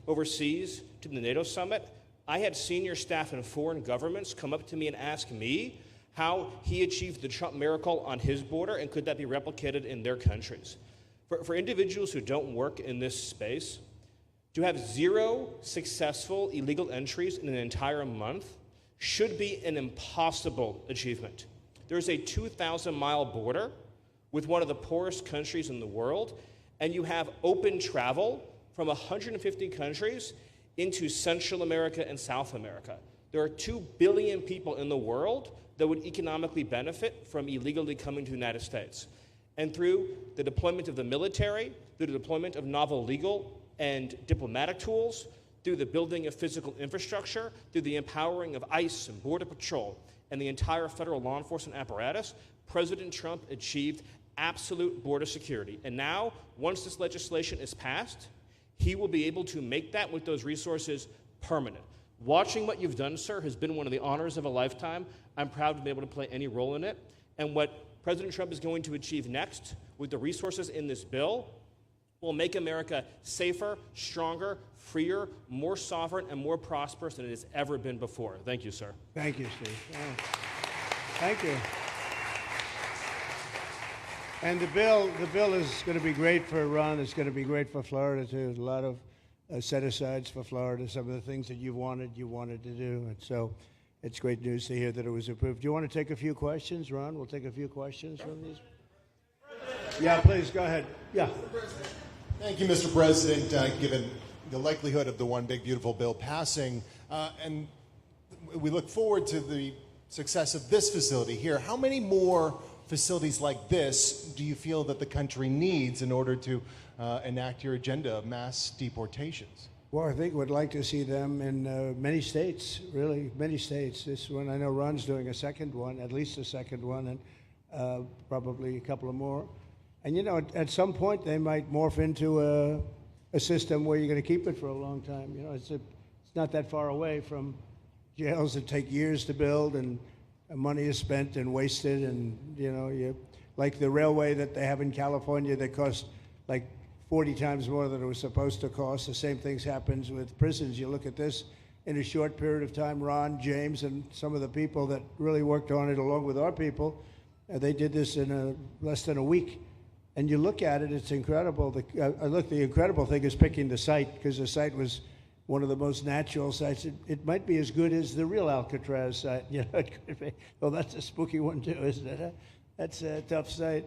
overseas to the NATO summit, I had senior staff in foreign governments come up to me and ask me how he achieved the Trump miracle on his border and could that be replicated in their countries. For individuals who don't work in this space, to have 0 successful illegal entries in an entire month should be an impossible achievement. There's a 2,000-mile border with one of the poorest countries in the world, and you have open travel from 150 countries into Central America and South America. There are 2 billion people in the world that would economically benefit from illegally coming to the United States. And through the deployment of the military, through the deployment of novel legal and diplomatic tools, through the building of physical infrastructure, through the empowering of ICE and Border Patrol and the entire federal law enforcement apparatus, President Trump achieved absolute border security. And now, once this legislation is passed, he will be able to make that with those resources permanent. Watching what you've done, sir, has been one of the honors of a lifetime. I'm proud to be able to play any role in it. And what President Trump is going to achieve next with the resources in this bill will make America safer, stronger, freer, more sovereign, and more prosperous than it has ever been before. Thank you, sir.
Thank you, Steve. Oh. Thank you. And the bill is going to be great for Ron. It's going to be great for Florida, too. A lot of set-asides for Florida, some of the things that you wanted to do. And so it's great news to hear that it was approved. Do you want to take a few questions, Ron? We'll take a few questions from these. Yeah, please, go ahead. Yeah.
Thank you, Mr. President. Given the likelihood of the One Big Beautiful Bill passing, and we look forward to the success of this facility here, how many more facilities like this do you feel that the country needs in order to enact your agenda of mass deportations?
Well, I think we'd like to see them in many states, really, many states. This one, I know Ron's doing a second one, at least a second one, and probably a couple of more. And, you know, at some point, they might morph into a system where you're going to keep it for a long time. You know, it's not that far away from jails that take years to build and money is spent and wasted. And, you know, like the railway that they have in California that costs like 40 times more than it was supposed to cost. The same things happens with prisons. You look at this in a short period of time, Ron, James, and some of the people that really worked on it along with our people, they did this in less than a week. And you look at it, it's incredible. The incredible thing is picking the site, because the site was one of the most natural sites. It might be as good as the real Alcatraz site. You know, it could be. Well, that's a spooky one too, isn't it? Huh? That's a tough site.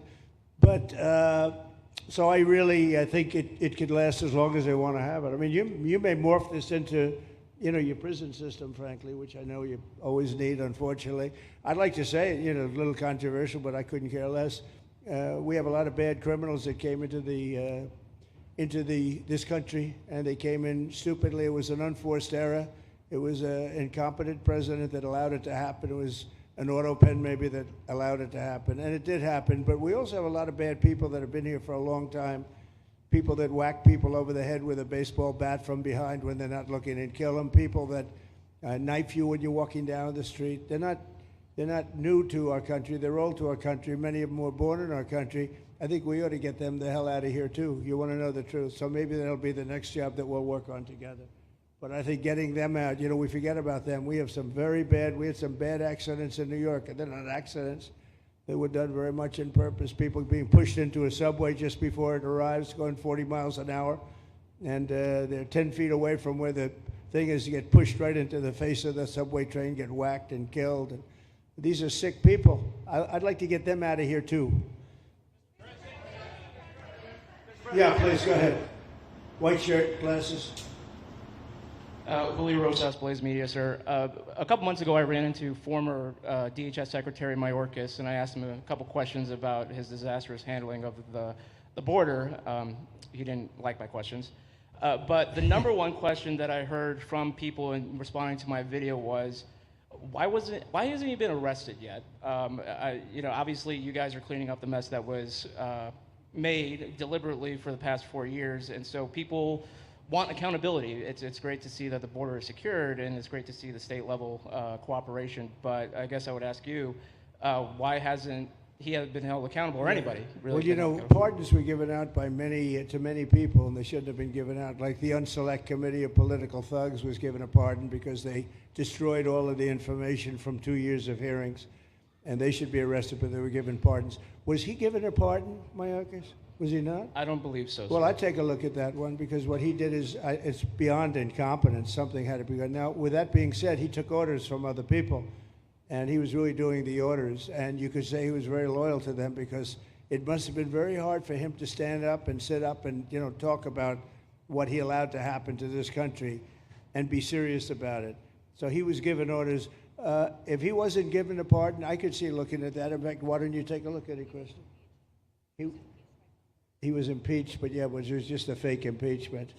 But so I think it could last as long as they want to have it. I mean, you may morph this into, you know, your prison system, frankly, which I know you always need, unfortunately. I'd like to say, you know, a little controversial, but I couldn't care less. We have a lot of bad criminals that came into this country, and they came in stupidly. It was an unforced error. It was an incompetent president that allowed it to happen. It was an auto pen maybe that allowed it to happen, and it did happen. But we also have a lot of bad people that have been here for a long time, people that whack people over the head with a baseball bat from behind when they're not looking and kill them, people that knife you when you're walking down the street. They're not new to our country. They're old to our country. Many of them were born in our country. I think we ought to get them the hell out of here, too. You want to know the truth. So maybe that'll be the next job that we'll work on together. But I think getting them out, you know, we forget about them. We had some bad accidents in New York. And they're not accidents. They were done very much in purpose. People being pushed into a subway just before it arrives, going 40 miles an hour. and they're 10 feet away from where the thing is. You get pushed right into the face of the subway train, get whacked and killed. And these are sick people. I'd like to get them out of here too. Yeah, please, go ahead. White shirt, glasses.
Julio Rosas, Blaze Media, sir. A couple months ago, I ran into former DHS Secretary Mayorkas, and I asked him a couple questions about his disastrous handling of the border. He didn't like my questions. But the number one question that I heard from people in responding to my video was, why hasn't he been arrested yet? Obviously, you guys are cleaning up the mess that was made deliberately for the past 4 years, and so people want accountability. It's great to see that the border is secured, and it's great to see the state level cooperation. But I guess I would ask you, why hasn't he been held accountable, or anybody really?
Well, pardons were given out by to many people, and they shouldn't have been given out. Like the Unselect Committee of Political Thugs was given a pardon because they destroyed all of the information from 2 years of hearings, and they should be arrested, but they were given pardons. Was he given a pardon, Mayorkas? Was he not?
I don't believe so.
Well,
sir.
I'd take a look at that one, because what he did is it's beyond incompetence. Something had to be done. Now, with that being said, he took orders from other people, and he was really doing the orders. And you could say he was very loyal to them, because it must have been very hard for him to stand up and sit up and talk about what he allowed to happen to this country and be serious about it. So he was given orders. If he wasn't given a pardon, I could see looking at that. In fact, why don't you take a look at it, Kristen? He was impeached, but yeah, it was just a fake impeachment.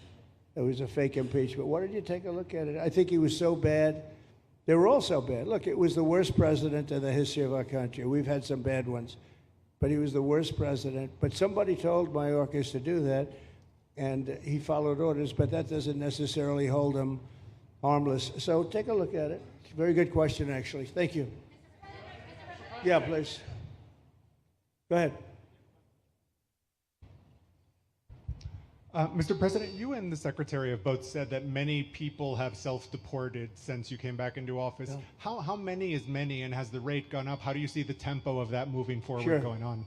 It was a fake impeachment. Why don't you take a look at it? I think he was so bad. They were all so bad. Look, it was the worst president in the history of our country. We've had some bad ones, but he was the worst president. But somebody told Mayorkas to do that, and he followed orders, but that doesn't necessarily hold him harmless. So take a look at it. Very good question, actually. Thank you. Yeah, please. Go ahead.
Mr. President, you and the Secretary have both said that many people have self-deported since you came back into office. Yeah. How many is many, and has the rate gone up? How do you see the tempo of that moving forward going on?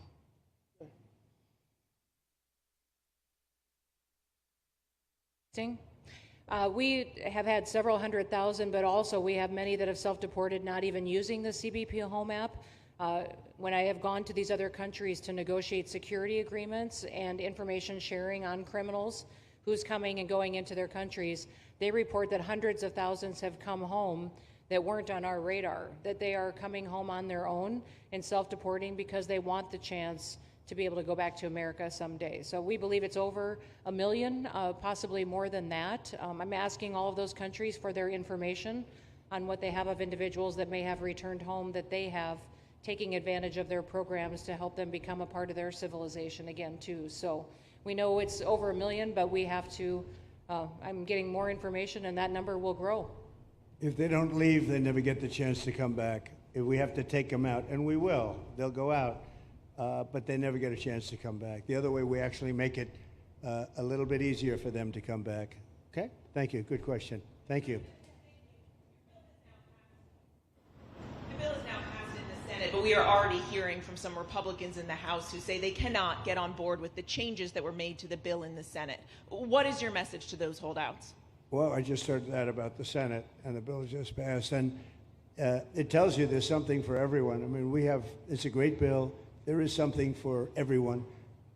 We have had several 100,000, but also we have many that have self-deported, not even using the CBP Home app. When I have gone to these other countries to negotiate security agreements and information sharing on criminals, who's coming and going into their countries, they report that hundreds of thousands have come home that weren't on our radar, that they are coming home on their own and self-deporting because they want the chance to be able to go back to America someday. So we believe it's over 1 million, possibly more than that. I'm asking all of those countries for their information on what they have of individuals that may have returned home, that they have taking advantage of their programs to help them become a part of their civilization again too. So we know it's over 1 million, but we have to, I'm getting more information, and that number will grow.
If they don't leave, they never get the chance to come back. If we have to take them out, and we will, they'll go out, but they never get a chance to come back. The other way, we actually make it a little bit easier for them to come back. Okay? Thank you. Good question. Thank you.
But we are already hearing from some Republicans in the House who say they cannot get on board with the changes that were made to the bill in the Senate. What is your message to those holdouts?
Well, I just heard that about the Senate, and the bill just passed, and it tells you there's something for everyone. I mean, it's a great bill. There is something for everyone,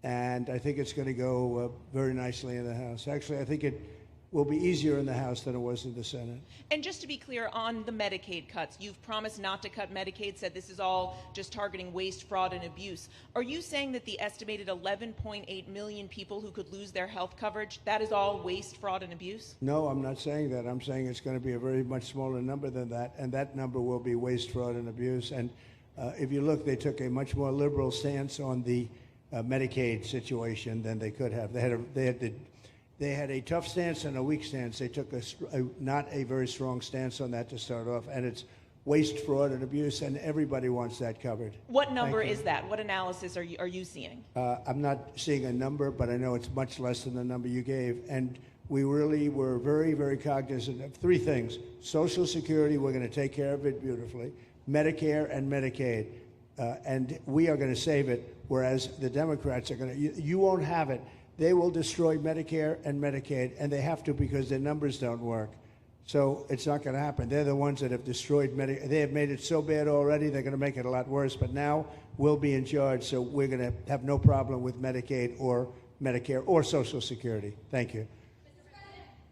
and I think it's going to go very nicely in the House. Actually, I think it will be easier in the House than it was in the Senate.
And just to be clear, on the Medicaid cuts, you've promised not to cut Medicaid, said this is all just targeting waste, fraud, and abuse. Are you saying that the estimated 11.8 million people who could lose their health coverage, that is all waste, fraud, and abuse?
No, I'm not saying that. I'm saying it's going to be a very much smaller number than that, and that number will be waste, fraud, and abuse. And if you look, they took a much more liberal stance on the Medicaid situation than they could have. They had a tough stance and a weak stance. They took not a very strong stance on that to start off, and it's waste, fraud, and abuse, and everybody wants that covered.
What number is that? What analysis are you seeing?
I'm not seeing a number, but I know it's much less than the number you gave, and we really were very, very cognizant of three things. Social Security, we're going to take care of it beautifully. Medicare and Medicaid, and we are going to save it, whereas the Democrats are going to, you won't have it. they will destroy Medicare and Medicaid, and they have to because their numbers don't work. So it's not going to happen. They're the ones that have destroyed Medicare. They have made it so bad already, they're going to make it a lot worse. But now we'll be in charge, so we're going to have no problem with Medicaid or Medicare or Social Security. Thank you.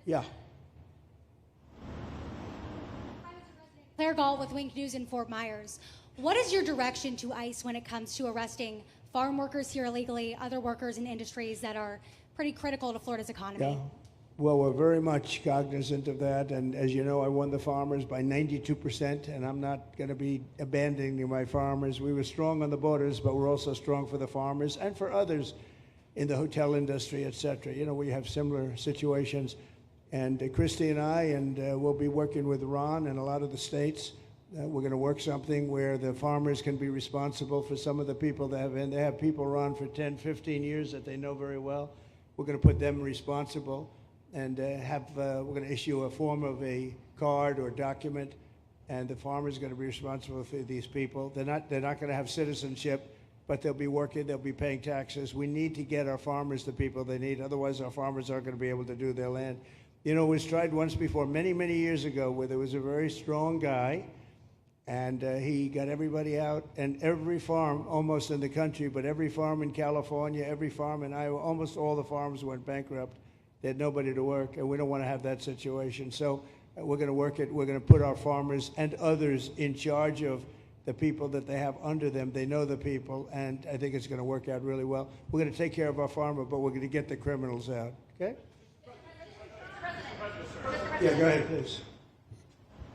Yeah.
Claire Gall with Wink News in Fort Myers. What is your direction to ICE when it comes to arresting farm workers here illegally, other workers in industries that are pretty critical to Florida's economy?
Yeah. Well, we're very much cognizant of that. And as you know, I won the farmers by 92%, and I'm not going to be abandoning my farmers. We were strong on the borders, but we're also strong for the farmers and for others in the hotel industry, et cetera. You know, we have similar situations. And Christy and I, and we'll be working with Ron and a lot of the states. We're going to work something where the farmers can be responsible for some of the people that have in. They have people run for 10, 15 years that they know very well. We're going to put them responsible and we're going to issue a form of a card or document, and the farmer's going to be responsible for these people. They're not going to have citizenship, but they'll be working, they'll be paying taxes. We need to get our farmers the people they need. Otherwise, our farmers aren't going to be able to do their land. You know, it was tried once before, many, many years ago, where there was a very strong guy, and he got everybody out, and every farm almost in the country, but every farm in California, every farm in Iowa, almost all the farms went bankrupt. They had nobody to work, and we don't want to have that situation. So we're going to work it. We're going to put our farmers and others in charge of the people that they have under them. They know the people, and I think it's going to work out really well. We're going to take care of our farmer, but we're going to get the criminals out, okay? Yeah, go ahead, please.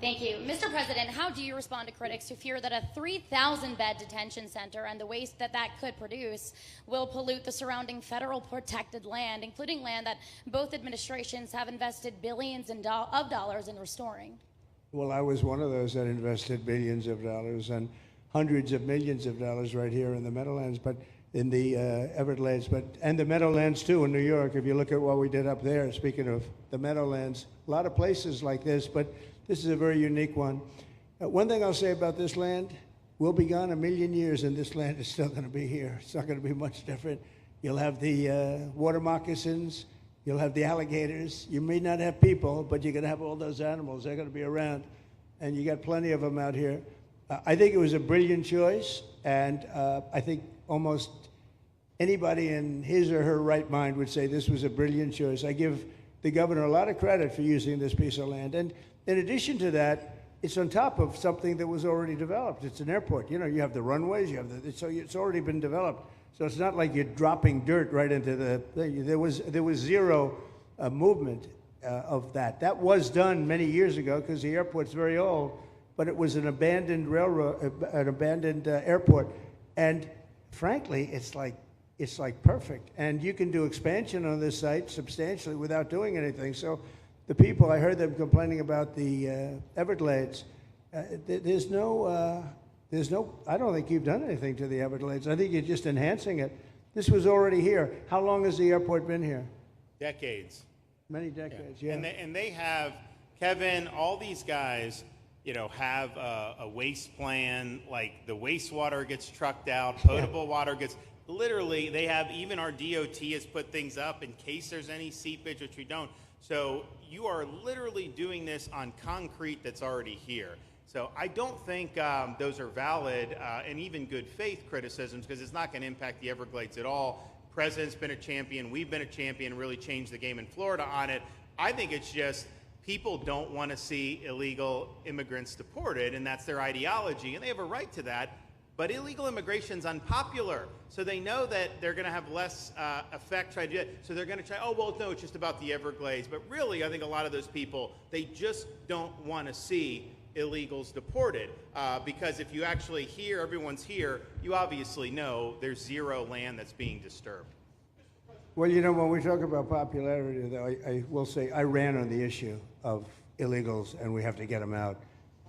Thank you. Mr. President, how do you respond to critics who fear that a 3,000-bed detention center and the waste that could produce will pollute the surrounding federal protected land, including land that both administrations have invested billions of dollars in restoring?
Well, I was one of those that invested billions of dollars and hundreds of millions of dollars right here in the Meadowlands, but in the Everglades, and the Meadowlands too in New York. If you look at what we did up there, speaking of the Meadowlands, a lot of places like this, but this is a very unique one. One thing I'll say about this land, we'll be gone a million years and this land is still going to be here. It's not going to be much different. You'll have the water moccasins, you'll have the alligators. You may not have people, but you're going to have all those animals. They're going to be around, and you got plenty of them out here. I think it was a brilliant choice, and I think almost anybody in his or her right mind would say this was a brilliant choice. I give the governor a lot of credit for using this piece of land. And in addition to that, it's on top of something that was already developed. It's an airport. You know, you have the runways, so it's already been developed. So it's not like you're dropping dirt right into the thing. There was zero movement of that. That was done many years ago because the airport's very old, but it was an abandoned airport. And frankly, it's like perfect. And you can do expansion on this site substantially without doing anything. So the people, I heard them complaining about the Everglades. There's no, I don't think you've done anything to the Everglades. I think you're just enhancing it. This was already here. How long has the airport been here?
Decades.
Many decades, yeah.
And they have, Kevin, all these guys, have a waste plan, like the wastewater gets trucked out, potable water gets, literally, they have, even our DOT has put things up in case there's any seepage, which we don't. So you are literally doing this on concrete that's already here. So I don't think those are valid and even good faith criticisms, because it's not going to impact the Everglades at all. President's been a champion. We've been a champion, really changed the game in Florida on it. I think it's just people don't want to see illegal immigrants deported, and that's their ideology, and they have a right to that. But illegal immigration's unpopular, so they know that they're going to have less effect trying to do it. So they're going to try, oh, well, no, it's just about the Everglades. But really, I think a lot of those people, they just don't want to see illegals deported, because if you actually hear everyone's here, you obviously know there's zero land that's being disturbed.
Well, when we talk about popularity, though, I will say I ran on the issue of illegals, and we have to get them out.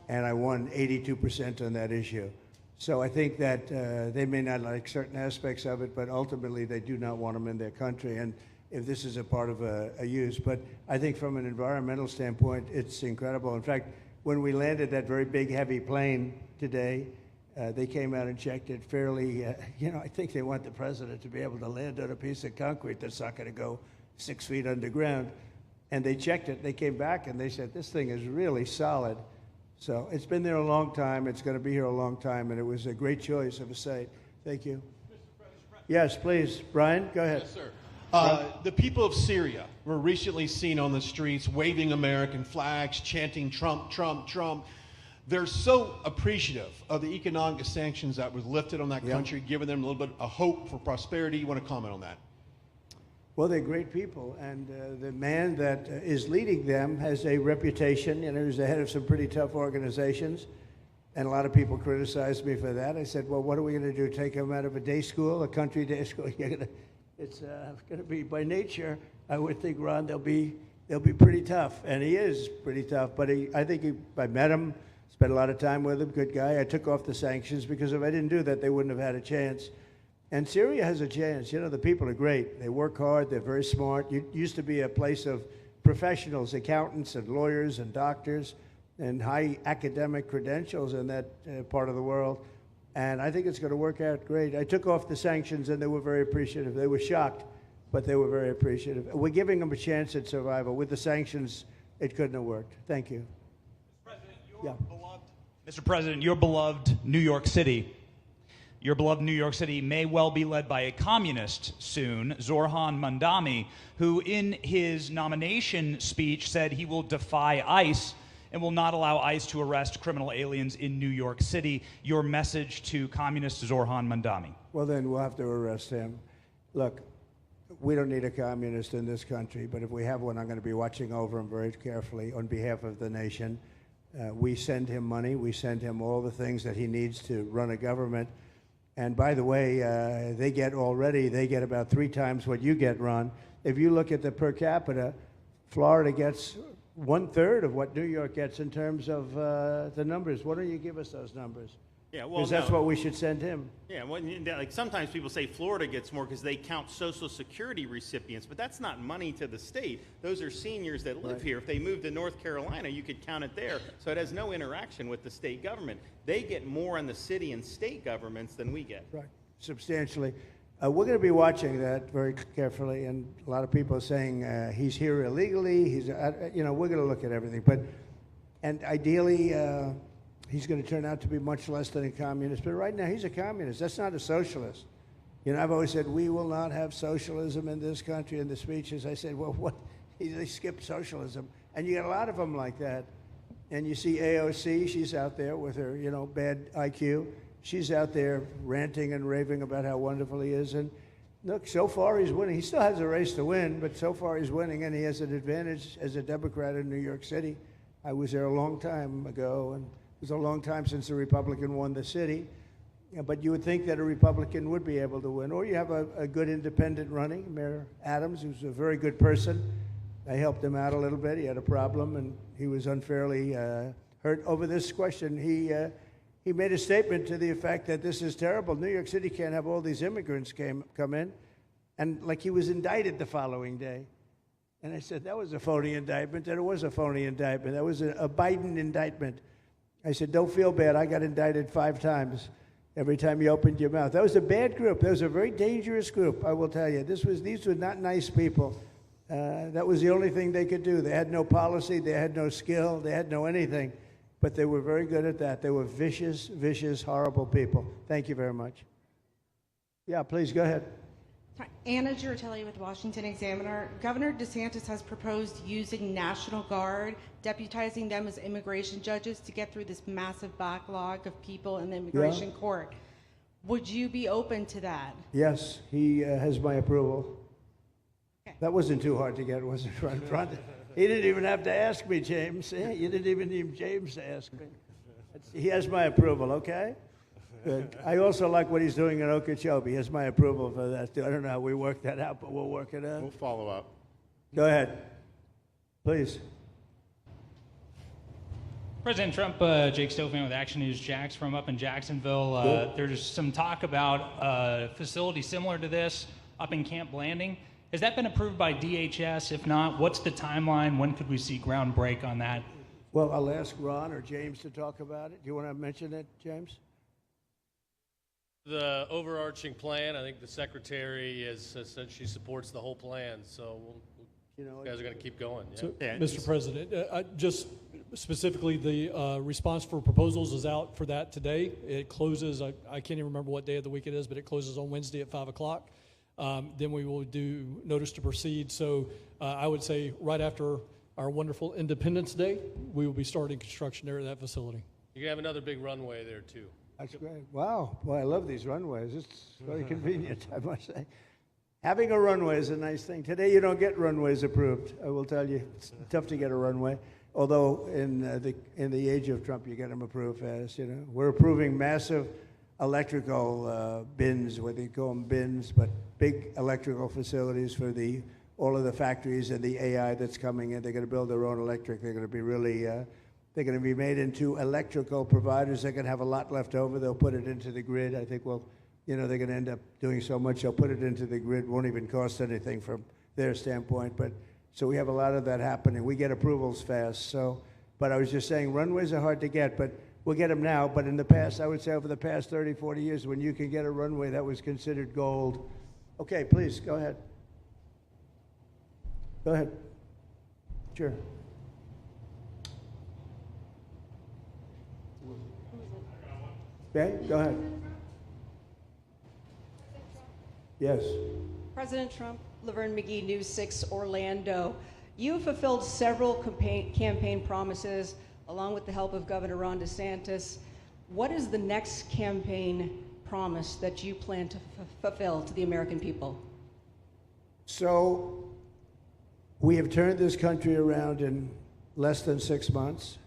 And I won 82% on that issue. So I think that they may not like certain aspects of it, but ultimately they do not want them in their country. And if this is a part of a use, but I think from an environmental standpoint, it's incredible. In fact, when we landed that very big, heavy plane today, They came out and checked it fairly. I think they want the president to be able to land on a piece of concrete that's not going to go 6 feet underground. And they checked it. They came back and they said, this thing is really solid. So it's been there a long time. It's going to be here a long time. And it was a great choice of a site. Thank you. Yes, please. Brian, go ahead.
Yes, sir. The people of Syria were recently seen on the streets waving American flags, chanting Trump, Trump, Trump. They're so appreciative of the economic sanctions that was lifted on that country, giving them a little bit of hope for prosperity. You want to comment on that?
Well, they're great people, and the man that is leading them has a reputation. He's the head of some pretty tough organizations, and a lot of people criticized me for that. I said, well, what are we going to do, take him out of a day school, a country day school? It's going to be, by nature, I would think, Ron, they'll be pretty tough, and he is pretty tough, but I met him, spent a lot of time with him, good guy. I took off the sanctions because if I didn't do that, they wouldn't have had a chance. And Syria has a chance. The people are great. They work hard. They're very smart. It used to be a place of professionals, accountants and lawyers and doctors and high academic credentials in that part of the world. And I think it's going to work out great. I took off the sanctions, and they were very appreciative. They were shocked, but they were very appreciative. We're giving them a chance at survival. With the sanctions, it couldn't have worked. Thank you.
Mr. President, your beloved New York City may well be led by a communist soon, Zorhan Mandami, who in his nomination speech said he will defy ICE and will not allow ICE to arrest criminal aliens in New York City. Your message to communist Zorhan Mandami.
Well, then we'll have to arrest him. Look, we don't need a communist in this country, but if we have one, I'm going to be watching over him very carefully on behalf of the nation. We send him money. We send him all the things that he needs to run a government. And by the way, they get about 3 times what you get, Ron. If you look at the per capita, Florida gets 1/3 of what New York gets in terms of the numbers. Why don't you give us those numbers?
Yeah, well,
because that's what we should send him.
Yeah, well, like sometimes people say Florida gets more because they count Social Security recipients, but that's not money to the state. Those are seniors that live here. If they move to North Carolina, you could count it there. So it has no interaction with the state government. They get more on the city and state governments than we get.
Right, substantially. We're going to be watching that very carefully, and a lot of people are saying he's here illegally. We're going to look at everything, and ideally. He's going to turn out to be much less than a communist. But right now, he's a communist. That's not a socialist. I've always said, we will not have socialism in this country. In the speeches, I said, well, what? They skipped socialism. And you got a lot of them like that. And you see AOC, she's out there with her, bad IQ. She's out there ranting and raving about how wonderful he is. And look, so far he's winning. He still has a race to win, but so far he's winning, and he has an advantage as a Democrat in New York City. I was there a long time ago, and it was a long time since a Republican won the city, but you would think that a Republican would be able to win. Or you have a good independent running, Mayor Adams, who's a very good person. I helped him out a little bit. He had a problem, and he was unfairly hurt over this question. He made a statement to the effect that this is terrible. New York City can't have all these immigrants come in, and like he was indicted the following day. And I said, that was a phony indictment, and it was a phony indictment. That was a Biden indictment. I said, don't feel bad. I got indicted 5 times every time you opened your mouth. That was a bad group. That was a very dangerous group, I will tell you. These were not nice people. That was the only thing they could do. They had no policy. They had no skill. They had no anything. But they were very good at that. They were vicious, vicious, horrible people. Thank you very much. Yeah, please, go ahead.
Anna Giratelli with Washington Examiner. Governor DeSantis has proposed using National Guard, deputizing them as immigration judges to get through this massive backlog of people in the immigration court. Would you be open to that?
Yes, he has my approval. Okay. That wasn't too hard to get, was it, Ron? He didn't even have to ask me, James. You didn't even need James to ask me. He has my approval, okay? Good. I also like what he's doing in Okeechobee. He has my approval for that, too. I don't know how we work that out, but we'll work it out.
We'll follow up.
Go ahead. Please.
President Trump, Jake Stofan with Action News Jax from up in Jacksonville. There's some talk about a facility similar to this up in Camp Blanding. Has that been approved by DHS? If not, what's the timeline? When could we see ground break on that?
Well, I'll ask Ron or James to talk about it. Do you want to mention it, James?
The overarching plan, I think the secretary has said she supports the whole plan, so you guys are going to keep going. Yeah.
So, Mr. President, just specifically, the response for proposals is out for that today. It closes, I can't even remember what day of the week it is, but it closes on Wednesday at 5 o'clock. Then we will do notice to proceed. So I would say right after our wonderful Independence Day, we will be starting construction there at that facility.
You're going to have another big runway there, too.
That's great. Wow. Boy, I love these runways. It's very convenient, I must say. Having a runway is a nice thing. Today, you don't get runways approved. I will tell you, it's tough to get a runway. Although in the age of Trump, you get them approved fast. You know, we're approving massive electrical bins, whether you call them bins, but big electrical facilities for all of the factories and the AI that's coming in. They're going to build their own electric. They're going to be really. They're going to be made into electrical providers. They're going to have a lot left over. They'll put it into the grid. I think, they're going to end up doing so much. They'll put it into the grid. Won't even cost anything from their standpoint. So we have a lot of that happening. We get approvals fast. But I was just saying, runways are hard to get, but we'll get them now. But in the past, I would say over the past 30, 40 years, when you can get a runway, that was considered gold. Okay, please, go ahead. Go ahead. Sure. Okay, go ahead. Yes.
President Trump, Laverne McGee, News 6 Orlando. You have fulfilled several campaign promises along with the help of Governor Ron DeSantis. What is the next campaign promise that you plan to fulfill to the American people?
So we have turned this country around in less than 6 months.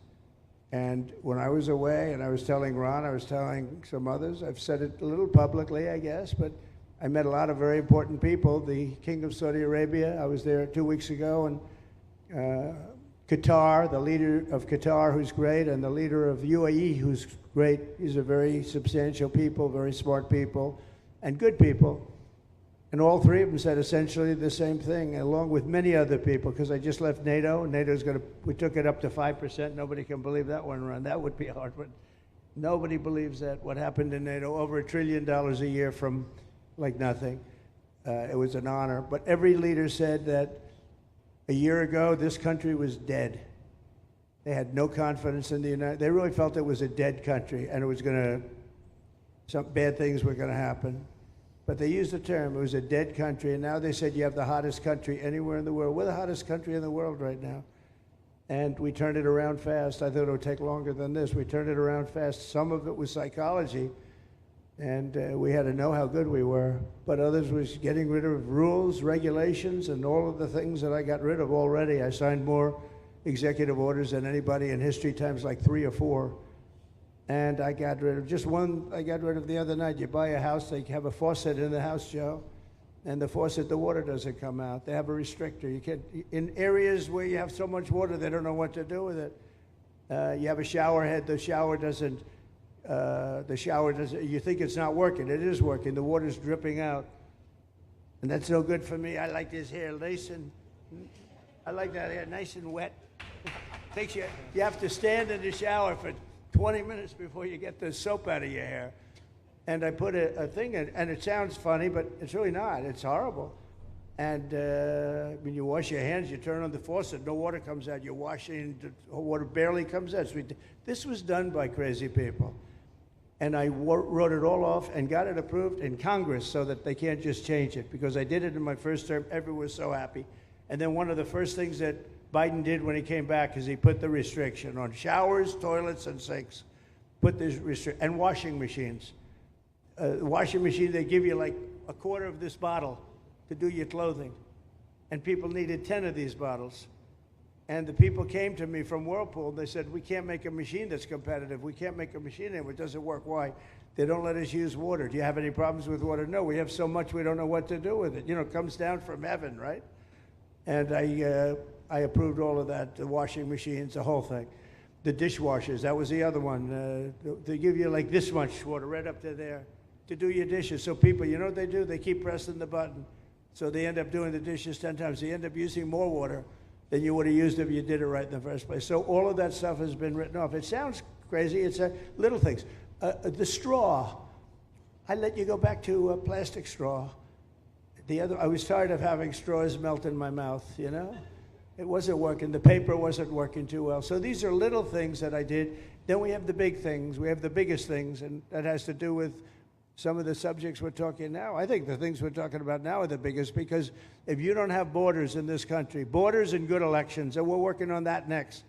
And when I was away, and I was telling Ron, I was telling some others, I've said it a little publicly, I guess, but I met a lot of very important people. The King of Saudi Arabia, I was there 2 weeks ago, and Qatar, the leader of Qatar, who's great, and the leader of UAE, who's great. These are very substantial people, very smart people, and good people. And all three of them said essentially the same thing, along with many other people, because I just left NATO. We took it up to 5%. Nobody can believe that one run. That would be hard, but nobody believes that. What happened in NATO, over $1 trillion a year from like nothing. It was an honor. But every leader said that a year ago, this country was dead. They had no confidence in the United. They really felt it was a dead country, and it was some bad things were going to happen. But they used the term, it was a dead country, and now they said you have the hottest country anywhere in the world. We're the hottest country in the world right now. And we turned it around fast. I thought it would take longer than this. We turned it around fast. Some of it was psychology, and we had to know how good we were. But others was getting rid of rules, regulations, and all of the things that I got rid of already. I signed more executive orders than anybody in history, times like 3 or 4. And I got rid of just one. I got rid of the other night. You buy a house, they have a faucet in the house, Joe, and the faucet, the water doesn't come out. They have a restrictor. You can't, in areas where you have so much water, they don't know what to do with it. You have a shower head, the shower doesn't, you think it's not working. It is working. The water's dripping out. And that's no good for me. I like this hair I like that hair nice and wet. You have to stand in the shower for 20 minutes before you get the soap out of your hair. And I put a thing in, and it sounds funny, but it's really not. It's horrible. And when you wash your hands, you turn on the faucet, no water comes out. You're washing, the water barely comes out. This was done by crazy people. And I wrote it all off and got it approved in Congress so that they can't just change it, because I did it in my first term. Everyone was so happy. And then one of the first things that Biden did when he came back is he put the restriction on showers, toilets, and sinks. Put this restriction, and washing machines. Washing machine, they give you like a quarter of this bottle to do your clothing. And people needed 10 of these bottles. And the people came to me from Whirlpool, and they said, we can't make a machine that's competitive. We can't make a machine anymore. It doesn't work. Why? They don't let us use water. Do you have any problems with water? No, we have so much we don't know what to do with it. You know, it comes down from heaven, right? And I approved all of that, the washing machines, the whole thing. The dishwashers, that was the other one. They give you like this much water right up to there to do your dishes. So people, you know what they do? They keep pressing the button. So they end up doing the dishes 10 times. They end up using more water than you would have used if you did it right in the first place. So all of that stuff has been written off. It sounds crazy. It's little things. The straw. I let you go back to a plastic straw. I was tired of having straws melt in my mouth, you know? It wasn't working. The paper wasn't working too well. So these are little things that I did. Then we have the big things. We have the biggest things, and that has to do with some of the subjects we're talking now. I think the things we're talking about now are the biggest, because if you don't have borders in this country, borders and good elections, and we're working on that next.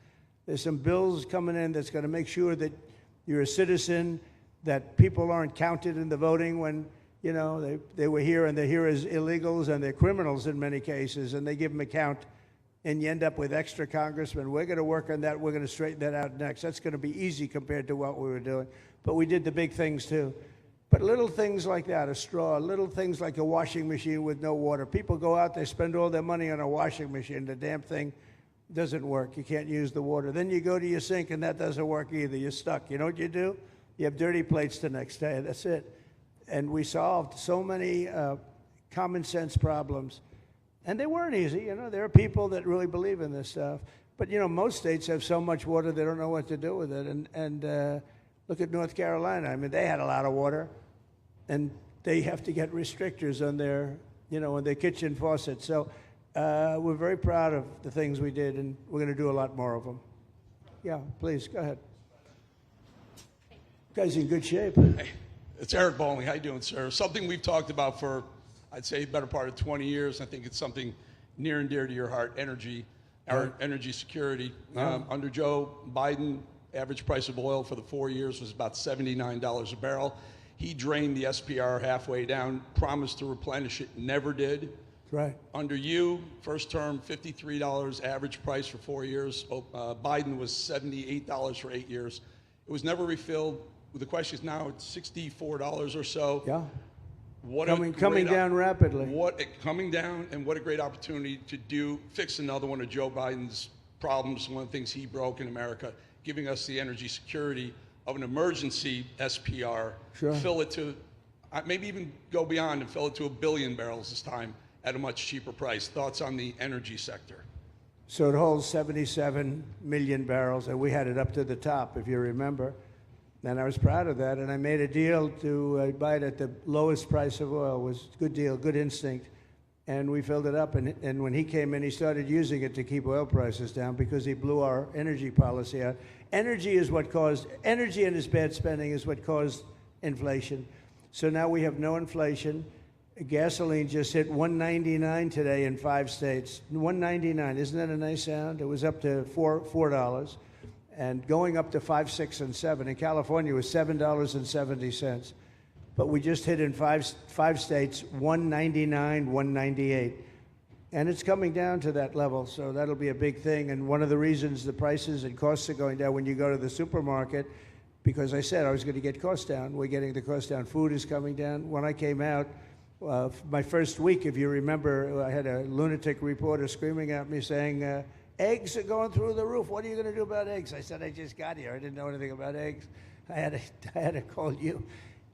There's some bills coming in that's going to make sure that you're a citizen, that people aren't counted in the voting when, you know, they were here and they're here as illegals and they're criminals in many cases, and they give them a count, and you end up with extra congressmen. We're going to work on that. We're going to straighten that out next. That's going to be easy compared to what we were doing. But we did the big things too. But little things like that, a straw, little things like a washing machine with no water. People go out, they spend all their money on a washing machine. The damn thing doesn't work. You can't use the water. Then you go to your sink and that doesn't work either. You're stuck. You know what you do? You have dirty plates the next day. That's it. And we solved so many common sense problems. And they weren't easy. You know, there are people that really believe in this stuff. But, you know, most states have so much water they don't know what to do with it. And look at North Carolina. I mean, they had a lot of water, and they have to get restrictors on their, you know, on their kitchen faucets. So we're very proud of the things we did, and we're going to do a lot more of them. Yeah, please, go ahead. You guys in good shape.
Hey, it's Eric Bowling. How you doing, sir? Something we've talked about for, I'd say, better part of 20 years. I think it's something near and dear to your heart, energy, our energy security.
Yeah.
Under Joe Biden, average price of oil for the 4 years was about $79 a barrel. He drained the SPR halfway down, promised to replenish it, never did.
Right.
Under you, first term, $53 average price for 4 years. Biden was $78 for 8 years. It was never refilled. The question is now it's $64 or so.
Yeah.
What
coming down rapidly.
Coming down, and what a great opportunity to fix another one of Joe Biden's problems, one of the things he broke in America, giving us the energy security of an emergency SPR,
Sure.
fill it to, maybe even go beyond and fill it to 1 billion barrels this time at a much cheaper price. Thoughts on the energy sector?
So it holds 77 million barrels, and we had it up to the top, if you remember. And I was proud of that, and I made a deal to buy it at the lowest price of oil. It was a good deal, good instinct. And we filled it up, and when he came in, he started using it to keep oil prices down because he blew our energy policy out. Energy and his bad spending is what caused inflation. So now we have no inflation. Gasoline just hit $1.99 today in 5 states. $1.99, isn't that a nice sound? It was up to $4, and going up to $5, $6, and $7. In California, it was $7.70. But we just hit in five states, $1.99, $1.98. And it's coming down to that level, so that'll be a big thing. And one of the reasons the prices and costs are going down when you go to the supermarket, because I said I was going to get costs down. We're getting the costs down. Food is coming down. When I came out, my first week, if you remember, I had a lunatic reporter screaming at me saying, eggs are going through the roof. What are you going to do about eggs? I said, I just got here. I didn't know anything about eggs. I had to call you.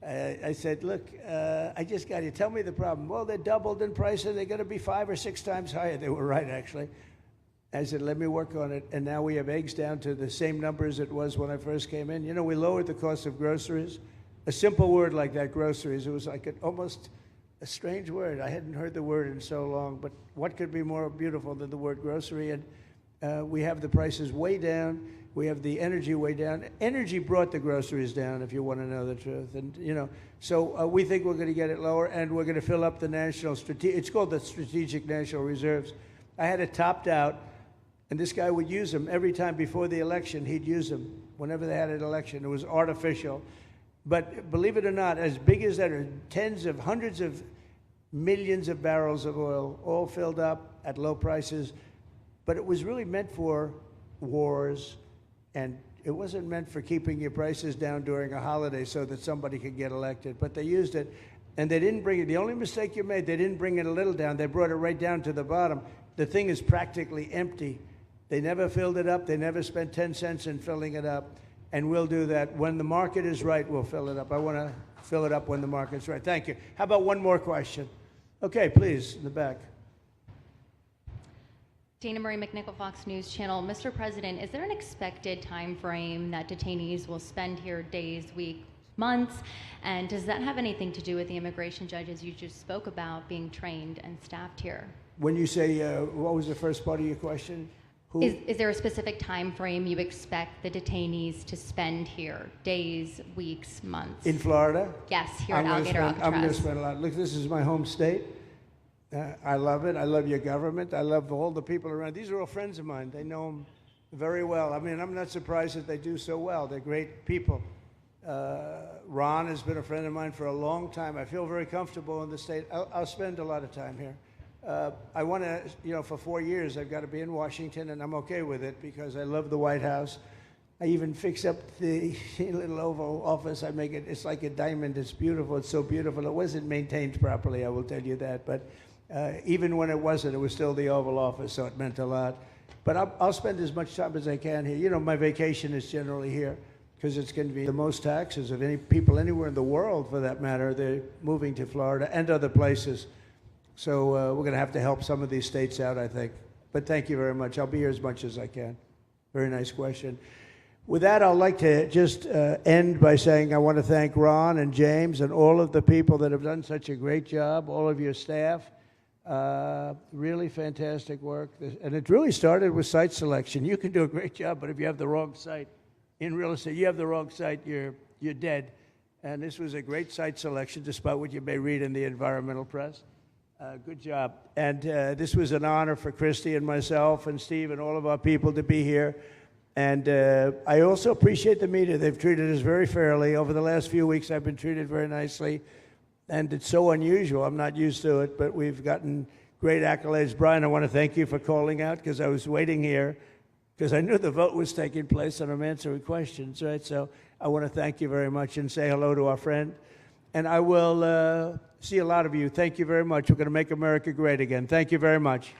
I said, look, I just got here. Tell me the problem. Well, they're doubled in price, and they're going to be 5 or 6 times higher. They were right, actually. I said, let me work on it. And now we have eggs down to the same numbers it was when I first came in. You know, we lowered the cost of groceries. A simple word like that, groceries, it was like almost a strange word. I hadn't heard the word in so long, but what could be more beautiful than the word grocery? And we have the prices way down. We have the energy way down. Energy brought the groceries down, if you want to know the truth. And, you know, so we think we're going to get it lower, and we're going to fill up the it's called the Strategic National Reserves. I had it topped out, and this guy would use them every time before the election. He'd use them whenever they had an election. It was artificial. But believe it or not, as big as that are hundreds of millions of barrels of oil, all filled up at low prices. But it was really meant for wars, and it wasn't meant for keeping your prices down during a holiday so that somebody could get elected. But they used it, and they didn't bring it. The only mistake you made, they didn't bring it a little down. They brought it right down to the bottom. The thing is practically empty. They never filled it up. They never spent 10 cents in filling it up. And we'll do that. When the market is right, we'll fill it up. I want to fill it up when the market's right. Thank you. How about one more question? Okay, please, in the back.
Dana Marie McNichol, Fox News Channel. Mr. President, is there an expected time frame that detainees will spend here, days, weeks, months? And does that have anything to do with the immigration judges you just spoke about being trained and staffed here?
When you say, what was the first part of your question? Who?
Is there a specific time frame you expect the detainees to spend here? Days, weeks, months?
In Florida?
Yes, here at Alligator, Alcatraz.
I'm going to spend a lot. Look, this is my home state. I love it. I love your government. I love all the people around. These are all friends of mine. They know them very well. I mean, I'm not surprised that they do so well. They're great people. Ron has been a friend of mine for a long time. I feel very comfortable in the state. I'll spend a lot of time here. I want to, for 4 years, I've got to be in Washington, and I'm okay with it because I love the White House. I even fix up the little Oval Office. I make it, it's like a diamond. It's beautiful. It's so beautiful. It wasn't maintained properly, I will tell you that. But even when it wasn't, it was still the Oval Office, so it meant a lot. But I'll spend as much time as I can here. My vacation is generally here because it's going to be the most taxes of any people anywhere in the world, for that matter. They're moving to Florida and other places. So we're going to have to help some of these states out, I think. But thank you very much. I'll be here as much as I can. Very nice question. With that, I'd like to just end by saying I want to thank Ron and James and all of the people that have done such a great job, all of your staff. Really fantastic work. And it really started with site selection. You can do a great job, but if you have the wrong site in real estate, you have the wrong site, you're dead. And this was a great site selection, despite what you may read in the environmental press. Good job. And this was an honor for Christy and myself and Steve and all of our people to be here. And I also appreciate the media. They've treated us very fairly. Over the last few weeks, I've been treated very nicely. And it's so unusual. I'm not used to it, but we've gotten great accolades. Brian, I want to thank you for calling out because I was waiting here because I knew the vote was taking place and I'm answering questions, right? So I want to thank you very much and say hello to our friend. And I will see a lot of you. Thank you very much. We're going to make America great again. Thank you very much.